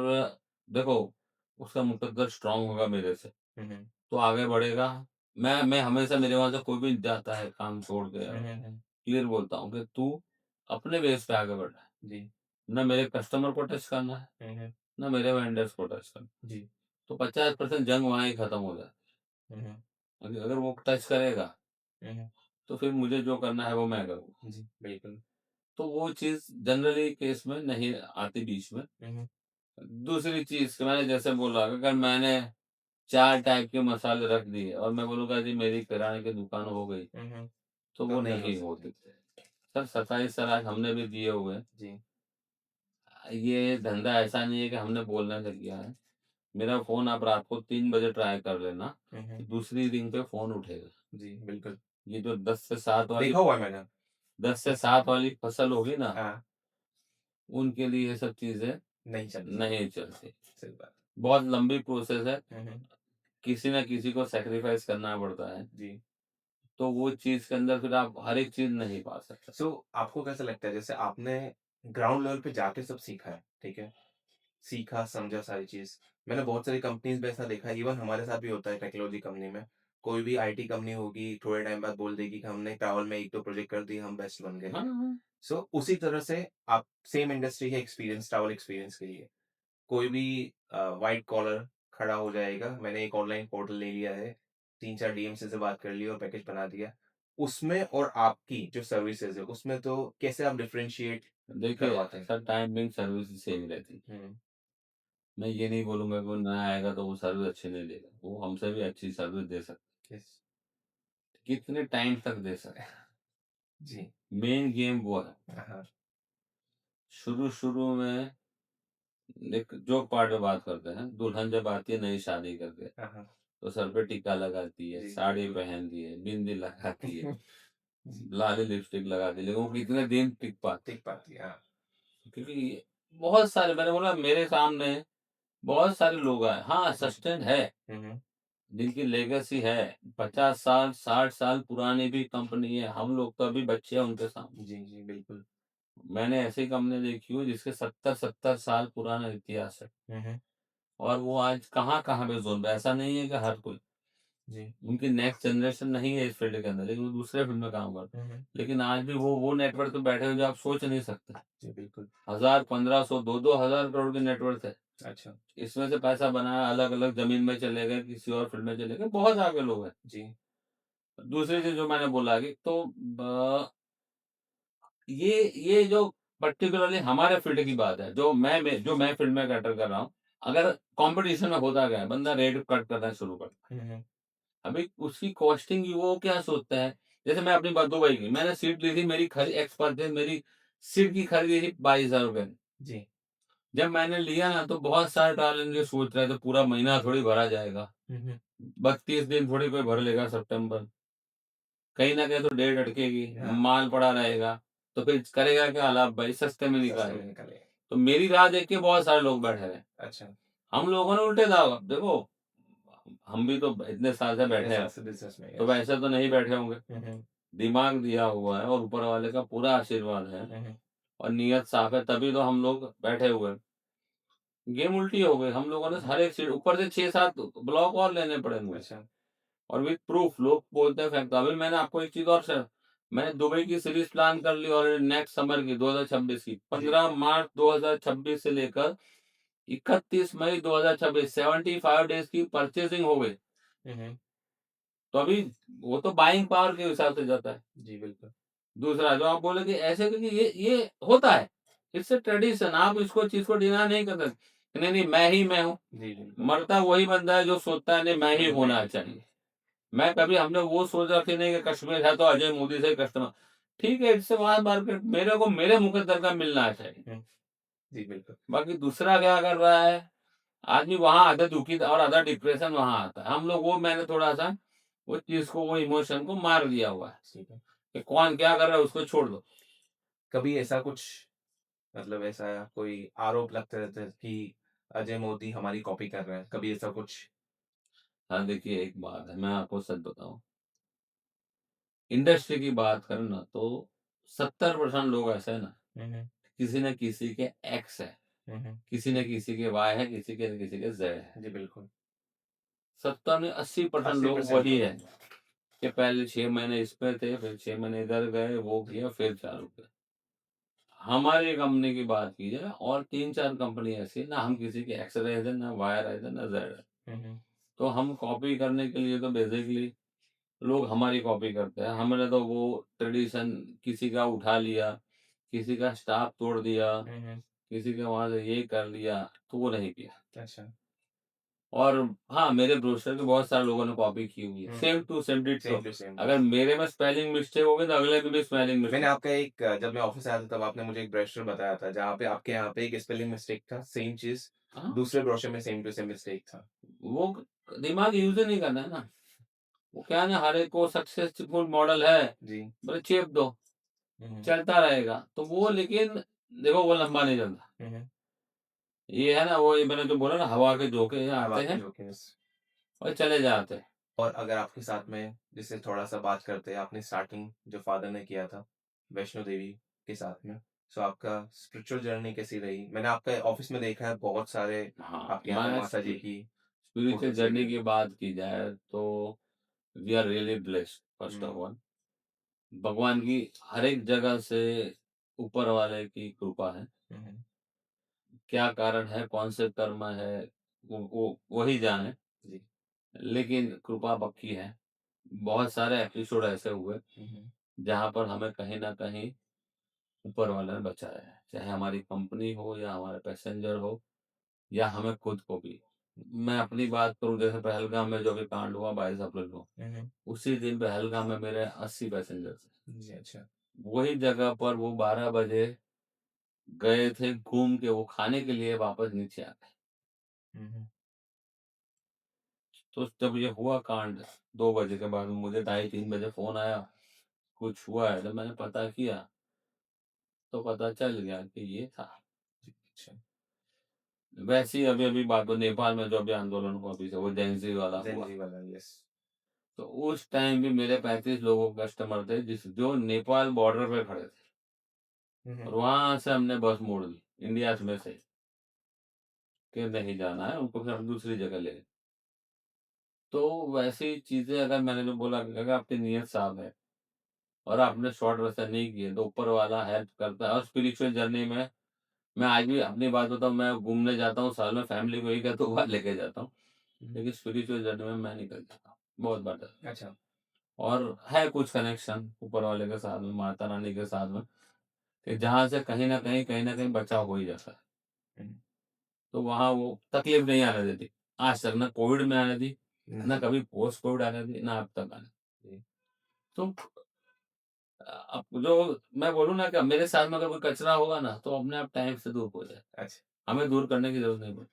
देखो उसका मुकद्दर स्ट्रांग होगा मेरे से हुँ, हुँ। तो आगे बढ़ेगा। मैं हमेशा मेरे वहां से कोई भी जाता है काम छोड़ के, हुँ, हुँ, हुँ। क्लियर बोलता हूँ कि तू अपने बेस पे आगे बढ़ रहा है, जी। ना मेरे कस्टमर को टच करना है, हुँ, हुँ। ना मेरे वेंडर्स को टच करना है। जी। तो 50% जंग वहां ही खत्म हो जाती हुँ, हुँ। है। अगर वो टच करेगा हुँ, हुँ। तो फिर मुझे जो करना है वो मैं करूँगा। जी, बिल्कुल। तो वो चीज़ जनरली केस में नहीं आती बीच में। हुँ, हुँ। दूसरी चीज़ कि मैंने जैसे बोला अगर मैंने 4 टाइप के मसाले रख दिए और मैं बोलूँगा जी मेरी किराने की दुकान हो गई, हुँ, हुँ। तो तो वो नहीं हो नहीं सकते। होती। सर 27 साल आज हमने भी दिए हुए हैं। जी। ये धंधा ऐसा नहीं है कि हमने बोलने से किया है। मेरा फ़ोन आप रात को 3 बजे ट्राई कर लेना, हुँ, हुँ। दूसरी रिंग पे फ़ोन उठेगा। जी, बिल्कुल। ये जो 10 से 7 वाली देखा हुआ है मैंने। 10 से 7 वाली फसल होगी ना, हाँ, उनके लिए ये सब चीज़ें नहीं चलती। नहीं चलती। सही बात। बहुत लंबी प्रोसेस है, हुँ, हुँ। किसी न किसी को सैक्रिफाइस करना पड़ता है, जी। तो वो चीज़ के अंदर फिर आप हर एक चीज़ नहीं पा सकते। सो आपको कैसा लगता है जैसे आपने ग्राउंड लेवल पे जाके सब सीखा है, ठीक है? सीखा, समझा सारी चीज़। मैंने बहुत सारी कंपनीज़ में ऐसा देखा है, इवन हमारे साथ भी होता है टेक्नोलॉजी कंपनी में। कोई भी आईटी कंपनी होगी, थोड़े टाइम बाद बोल देगी कि हमने ट्रैवल में 1-2 प्रोजेक्ट कर दिए, हम बेस्ट बन गए। हाँ, हाँ। सो उसी तरह से आप सेम इंडस्ट्री है एक्सपीरियंस, ट्रैवल एक्सपीरियंस के लिए। कोई भी व्हाइट कॉलर खड़ा हो जाएगा, मैंने एक ऑनलाइन पोर्टल ले लिया है, 3-4 डीएमसी से बात कर ली और पैकेज बना दिया। उसमें और आपकी जो सर्विसेज़ है, उसमें तो कैसे आप डिफरेंशिएट देखिए, करवाते हैं? Sir time being service same रहती है। हुँ, मैं ये नहीं बोलूँगा कि वो नया आएगा तो वो सर्विस अच्छी नहीं देगा, वो हमसे भी अच्छी सर्विस दे सकता यस। है। कितने टाइम तक दे सकता है, जी। मेन गेम वो है। हाँ, हाँ। शुरू-शुरू में एक जोक पार्ट में बात करते हैं, दुल्हन जब आती है नई शादी करके, हाँ, हाँ। तो सर पे टीका लगाती है, जी, साड़ी बिल्कुल। पहनती है, बिंदी लगाती है, जी, लाली लिपस्टिक लगाती है, लेकिन वो कितने दिन टिक पाती टिक पाती है, हाँ। है। क्योंकि बहुत सारे मैंने बोला मेरे सामने बहुत सारे लोग आए। हाँ, हुँ, सस्टेन है, हुँ, हुँ। जिनकी लेगेसी है, 50 साल, 60 साल पुरानी भी कंपनी है, हम लोग तो अभी बच्चे हैं उनके सामने। जी, जी, बिल्कुल। मैंने ऐसी कंपनी देखी हुई जिसके 70-70 साल पुराना इतिहास है हुँ, हुँ। और वो आज कहाँ-कहाँ पे ज़ोन पे ऐसा नहीं है कि हर कोई जी। उनकी नेक्स्ट जनरेशन नहीं है इस फील्ड के अंदर, लेकिन वो दूसरे फील्ड में काम करते हुँ, हैं। हुँ। लेकिन आज भी वो नेटवर्क पे बैठे हुए जो आप सोच नहीं सकते। जी, बिल्कुल। 1000, 1500, 2-2 हज़ार करोड़ के नेटवर्क है। अच्छा। इसमें से पैसा बनाया, अलग-अलग ज़मीन में चले गए, किसी और फील्ड में चले गए, बहुत आगे लोग हैं। जी। दूसरी चीज़ जो मैंने बोला कि तो ये जो पर्टिकुलरली हमारे फील्ड की बात है, जो मैं फील्ड में कैटर कर रहा हूँ, अगर कॉम्पिटिशन में होता क्या है, बंदा रेट कट करना शुरू करता हुँ, हुँ। है। अभी उसकी कॉस्टिंग वो क्या सोचता है, जैसे मैं अपनी बात दुबई की, मैंने सीट ली थी, मेरी एक्स परचेज़ मेरी सीट की खरीदी थी ₹22,000 में। जी। जब मैंने लिया ना तो बहुत सारे ट्रैवल एजेंसी सोच रहे थे पूरा महीना थोड़ी भरा जाएगा, हुँ, हुँ। 32 दिन थोड़ी कोई भर लेगा सितंबर। कहीं न कहीं तो डेट अटकेगी, हाँ, माल पड़ा रहेगा, तो फिर करेगा क्या लाभ भाई सस्ते में सस्ते में निकालेगा। निकाले। तो मेरी राह देख के बहुत सारे लोग बैठे रहे। अच्छा, हम लोगों ने उल्टे दाव देखो, हम भी तो इतने साल से इतने बैठे साल हैं, से बिज़नेस में, तो यस। वैसे तो नहीं बैठे होंगे। हुँ, हुँ। दिमाग दिया हुआ है और ऊपर वाले का पूरा आशीर्वाद है हुँ, हुँ। और नीयत साफ है तभी तो हम लोग बैठे हुए हैं। गेम उल्टी हो गई, हम लोगों ने हर एक सीट ऊपर से 6-7 ब्लॉक और लेने पड़े मुझे अच्छा। और विथ प्रूफ लोग बोलते हैं फैक्ट। अभी मैंने आपको एक चीज़ और शेयर मैंने दुबई की सीरीज़ प्लान कर ली ऑलरेडी नेक्स्ट समर की 2026 की। जी। 15 मार्च 2026 से लेकर 31 मई 2026 75 डेज़ की परचेज़िंग हो गई। हुँ, हुँ। तो अभी वो तो बाइंग पावर के हिसाब से जाता है। जी, बिल्कुल। दूसरा जो आप बोले कि ऐसे क्योंकि ये होता है। इट्स अ ट्रेडिशन आप इसको चीज़ को डिनाय नहीं कर सकते। नहीं, नहीं मैं हूँ। जी, बिल्कुल। मरता वही बंदा है जो सोचता है नहीं मैं ही मैं होना चाहिए। मैं कभी हमने वो सोच रखी नहीं कि कश्मीर है तो अजय मोदी से कस्टमर ठीक है इट्स अ मास मार्केट मेरे को मेरे मुकद्दर का मिलना चाहिए। हुँ। जी, बिल्कुल। बाकी दूसरा क्या कर रहा है, आदमी वहाँ आधा दुखी और आधा डिप्रेशन वहाँ आता है। हम लोग वो मैंने थोड़ा-सा उस चीज़ को वो इमोशन को मार दिया हुआ है ठीक है। कि कौन क्या कर रहा है उसको छोड़ दो। कभी ऐसा कुछ मतलब ऐसा कोई आरोप लगते रहते हैं कि अजय मोदी हमारी कॉपी कर रहे हैं, कभी ऐसा कुछ? हाँ, देखिए एक बात है मैं आपको सच बताऊँ, इंडस्ट्री की बात करें ना तो 70% लोग ऐसे हैं ना, हुँ, हुँ। किसी न किसी के एक्स हैं। किसी न किसी के वाई है, किसी के न किसी के जेड है। जी, बिल्कुल। 70-80% लोग 80% वही लोग है कि पहले 6 महीने इस पे थे, फिर 6 महीने इधर गए, वो किया, फिर चालू किया। हमारी कंपनी की बात की जाए और 3-4 कंपनी ऐसी है, ना हम किसी के एक्स रहे थे, ना वाई रहे थे, ना जेड है। हुँ, हुँ। तो हम कॉपी करने के लिए तो बेसिकली लोग हमारी कॉपी करते हैं। हमने तो वो ट्रेडिशन किसी का उठा लिया, किसी का स्टाफ तोड़ दिया, हुँ, हुँ। किसी के वहाँ से ये कर लिया, तो वो नहीं किया। अच्छा। और हाँ, मेरे ब्रोशर के बहुत सारे लोगों ने कॉपी की हुई है। हुँ। Same to same ditto. Same to same, अगर यस। मेरे में स्पेलिंग मिस्टेक होगी तो अगले में भी स्पेलिंग मैंने मिस्टेक। आपका एक जब मैं ऑफ़िस आया था तब आपने मुझे एक ब्रोशर बताया था, जहाँ पे आपके यहाँ पे एक स्पेलिंग मिस्टेक था, सेम चीज़, हाँ, दूसरे ब्रोशर में सेम टू सेम मिस्टेक था। वो दिमाग यूज़ ही नहीं करना है ना। वो क्या है ना, हर एक को सक्सेसफुल मॉडल है, जी। बोले चेप दो, हुँ, हुँ। चलता रहेगा। तो वो लेकिन देखो वो लंबा नहीं चलता। हुँ, हुँ। ये है ना, वो ये मैंने जो बोला ना, हवा के झोंके अब आते आपके हैं जोखिम इस और चले जाते हैं। और अगर आपके साथ में जैसे थोड़ा-सा बात करते हैं, आपने स्टार्टिंग जो फ़ादर ने किया था, वैष्णो देवी के साथ में, सो आपका स्पिरिचुअल जर्नी कैसी रही? मैंने आपके ऑफ़िस में देखा है बहुत सारे हाँ, आपके यहाँ पे मैं माता जी की स्पिरिचुअल फ़ोटोज़ लगी जर्नी हुई की हैं। बात की जाए तो we are really blessed first of hmm, all. भगवान की हर एक जगह से ऊपर वाले की कृपा है। हुँ, हुँ। क्या कारण है, कौन से कर्म है, वो वही जाने, जी। लेकिन कृपा पक्की है। बहुत सारे एपिसोड ऐसे हुए हुँ, हुँ। जहाँ पर हमें कहीं न कहीं ऊपर वाले ने बचाया है। चाहे हमारी कंपनी हो या हमारे पैसेंजर हो या हमें खुद को भी। मैं अपनी बात करूँ, जैसे पहलगाम में जो अभी कांड हुआ 22 अप्रैल को, हुँ, हुँ। उसी दिन पहलगाम में मेरे 80 पैसेंजर थे। जी, अच्छा। वही जगह पर वो 12 बजे गए थे घूम के, वो खाने के लिए वापस नीचे आ गए। हुँ, हुँ। तो जब ये हुआ कांड 2 बजे के बाद मुझे ढाई 3 बजे फ़ोन आया, कुछ हुआ है? तो मैंने पता किया, तो पता चल गया कि ये था। जी, अच्छा। वैसे ही अभी-अभी बात हो नेपाल में जो अभी आंदोलन हुआ पीछे, वो जेन-ज़ी वाला ज़ेन हुआ। जी वाला, यस। तो उस टाइम भी मेरे 35 लोगों के कस्टमर थे जो नेपाल बॉर्डर पे खड़े थे। हुँ, और हुँ। वहाँ से हमने बस मोड़ दी, इंडिया में से, कि नहीं जाना है, उनको फिर हम दूसरी जगह ले गए। तो वैसी चीज़ें, अगर मैंने जो बोला कि अगर आपकी नीयत साफ है और आपने शॉर्ट रास्ता नहीं किए, तो ऊपर वाला हेल्प करता है। और स्पिरिचुअल जर्नी में मैं आज भी अपनी बात बताऊँ, मैं घूमने जाता हूँ, साल में फैमिली को 1 या 2 बार लेके जाता हूँ। हुँ, हुँ। लेकिन स्पिरिचुअल जर्नी में मैं निकल जाता हूँ, बहुत बार जाता हूँ। अच्छा। और है कुछ कनेक्शन ऊपर वाले के साथ में, माता रानी के साथ में, कि जहाँ से कहीं न कहीं बचाव हो ही जाता है। हुँ। तो वहाँ वो तकलीफ नहीं आने देती। आज तक ना कोविड में आने दी, ना नहीं। कभी पोस्ट कोविड आने दी, ना अब तक आने दी। जी। तो अब जो मैं बोलूँ ना कि मेरे साथ में अगर कोई कचरा होगा ना, तो अपने आप टाइम से दूर हो जाए। अच्छा, हमें दूर करने की ज़रूरत नहीं पड़ती।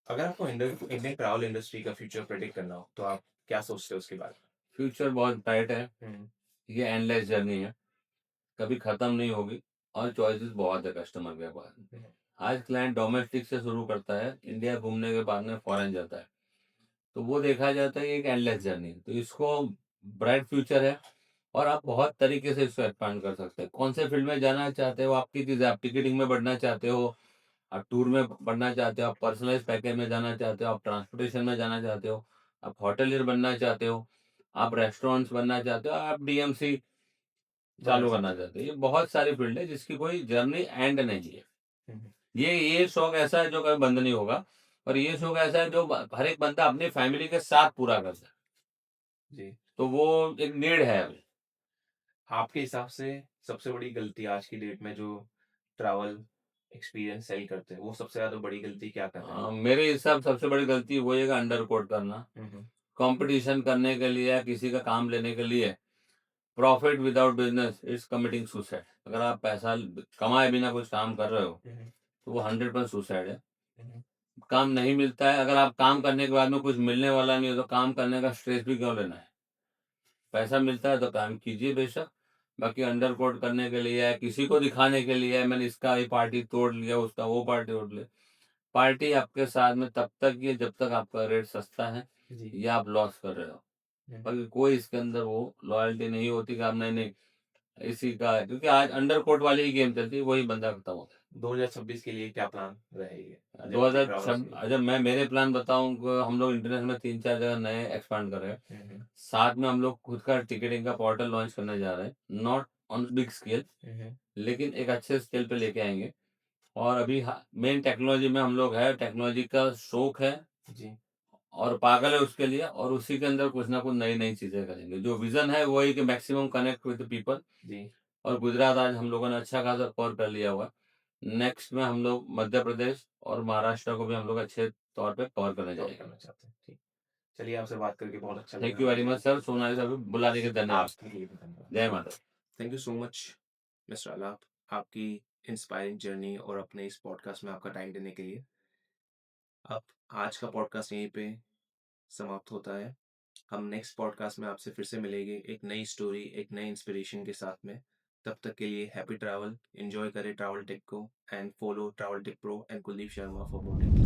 अगर आपको इंडियन ट्रैवल इंडस्ट्री का फ्यूचर प्रेडिक्ट करना हो, तो आप क्या सोचते हो उसके बारे फ्यूचर बहुत ब्राइट है, में? हुँ, ये एंडलेस जर्नी है, कभी खत्म नहीं होगी और चॉइसेस बहुत है कस्टमर के पास। हुँ। आज क्लाइंट डोमेस्टिक से शुरू करता है, इंडिया घूमने के बाद में फॉरेन जाता है। तो वो देखा जाता है कि एक एंडलेस जर्नी है। तो इसको ब्राइट फ्यूचर है और आप बहुत तरीके से इसको एक्सपैंड कर सकते हैं। कौन से फील्ड में जाना चाहते हो, आपकी चीज़ है, आप टिकटिंग में बढ़ना चाहते हो, आप टूर में बढ़ना चाहते हो, आप पर्सनलाइज़ पैकेज में जाना चाहते हो, आप ट्रांसपोर्टेशन में जाना चाहते हो, आप होटेलियर बनना चाहते हो, आप रेस्टोरेंट्स बनना चाहते हो, आप डीएमसी बनना चालू करना चाहते हैं। चाहते हो। ये बहुत सारी फील्ड है जिसकी कोई जर्नी एंड नहीं है। हुँ, हुँ। ये शौक ऐसा है जो कभी बंद नहीं होगा और ये शौक ऐसा है जो हर एक बंदा अपनी फैमिली के साथ पूरा करता है। जी। तो वो एक नीड है अभी। आपके हिसाब से सबसे बड़ी गलती आज की डेट में जो ट्रैवल एक्सपीरियंस सेल करते हैं, वो सबसे ज़्यादा बड़ी गलती क्या कर रहे हैं? मेरे हिसाब सबसे बड़ी गलती वही है कि अंडर कोट करना। हुँ, हुँ। कंपटीशन करने के लिए या किसी का काम लेने के लिए profit without business is committing suicide. अगर आप पैसा कमाए बिना कुछ काम कर रहे हो हुँ, हुँ। तो वो 100% सुसाइड है। हुँ, हुँ। काम नहीं मिलता है, अगर आप काम करने के बाद में कुछ मिलने वाला नहीं हो तो काम करने का स्ट्रेस भी क्यों लेना है। पैसा मिलता है तो काम कीजिए बेशक, बाकी अंडर कोट करने के लिए या किसी को दिखाने के लिए मैंने इसका ये पार्टी तोड़ लिया, उसका वो पार्टी तोड़ लिया। पार्टी आपके साथ में तब तक ही है जब तक आपका रेट सस्ता है जी। या आप लॉस कर रहे हो। हुँ, बाकी कोई इसके अंदर वो लॉयल्टी नहीं होती कि आप नहीं नहीं इसी का है, क्योंकि आज अंडर कोर्ट वाली ही गेम चलती है, वही बंदा खत्म होता है। 2026 के लिए क्या प्लान रहेगी? दो Adaptive हजार Travels के लिए? जब मैं मेरे प्लान बताऊं, हम लोग इंटरनेट में 3-4 जगह नए एक्सपांड कर रहे हैं। हम्म, साथ में हम लोग खुद का टिकटिंग का पोर्टल लॉन्च करने जा रहे हैं, नॉट ऑन बिग स्केल, हम्म, लेकिन एक अच्छे स्केल पे लेके आएंगे। और अभी मेन टेक्नोलॉजी में हम लोग है, टेक्नोलॉजी का शौक है जी और पागल है उसके लिए, और उसी के अंदर कुछ ना कुछ नई नई चीजें करेंगे। जो विजन है वही कि मैक्सिमम कनेक्ट विद पीपल। जी और गुजरात आज हम लोगों ने अच्छा खासा कवर कर लिया हुआ है। नेक्स्ट में हम लोग मध्य प्रदेश और महाराष्ट्र को भी हम लोग अच्छे तौर पे कवर करने कवर जाएंगे। करना चाहते हैं, ठीक। चलिए, आपसे बात करके बहुत अच्छा थैंक लगा यू वेरी मुझे। मच सर, सोनाली सर, बुलाने के धन्यवाद। आपके लिए भी धन्यवाद। जय माता। Thank you so much mister Alap, आपकी इंस्पायरिंग जर्नी और अपने इस पॉडकास्ट में आपका टाइम देने के लिए। अब आज का पॉडकास्ट यहीं पे समाप्त होता है। हम नेक्स्ट पॉडकास्ट में आपसे फिर से मिलेंगे एक नई स्टोरी, एक नई इंस्पिरेशन के साथ में। तब तक के लिए हैप्पी ट्रैवल, एंजॉय करें ट्रैवल टेक को, and follow travel take pro and Kuldeep Sharma for more tips.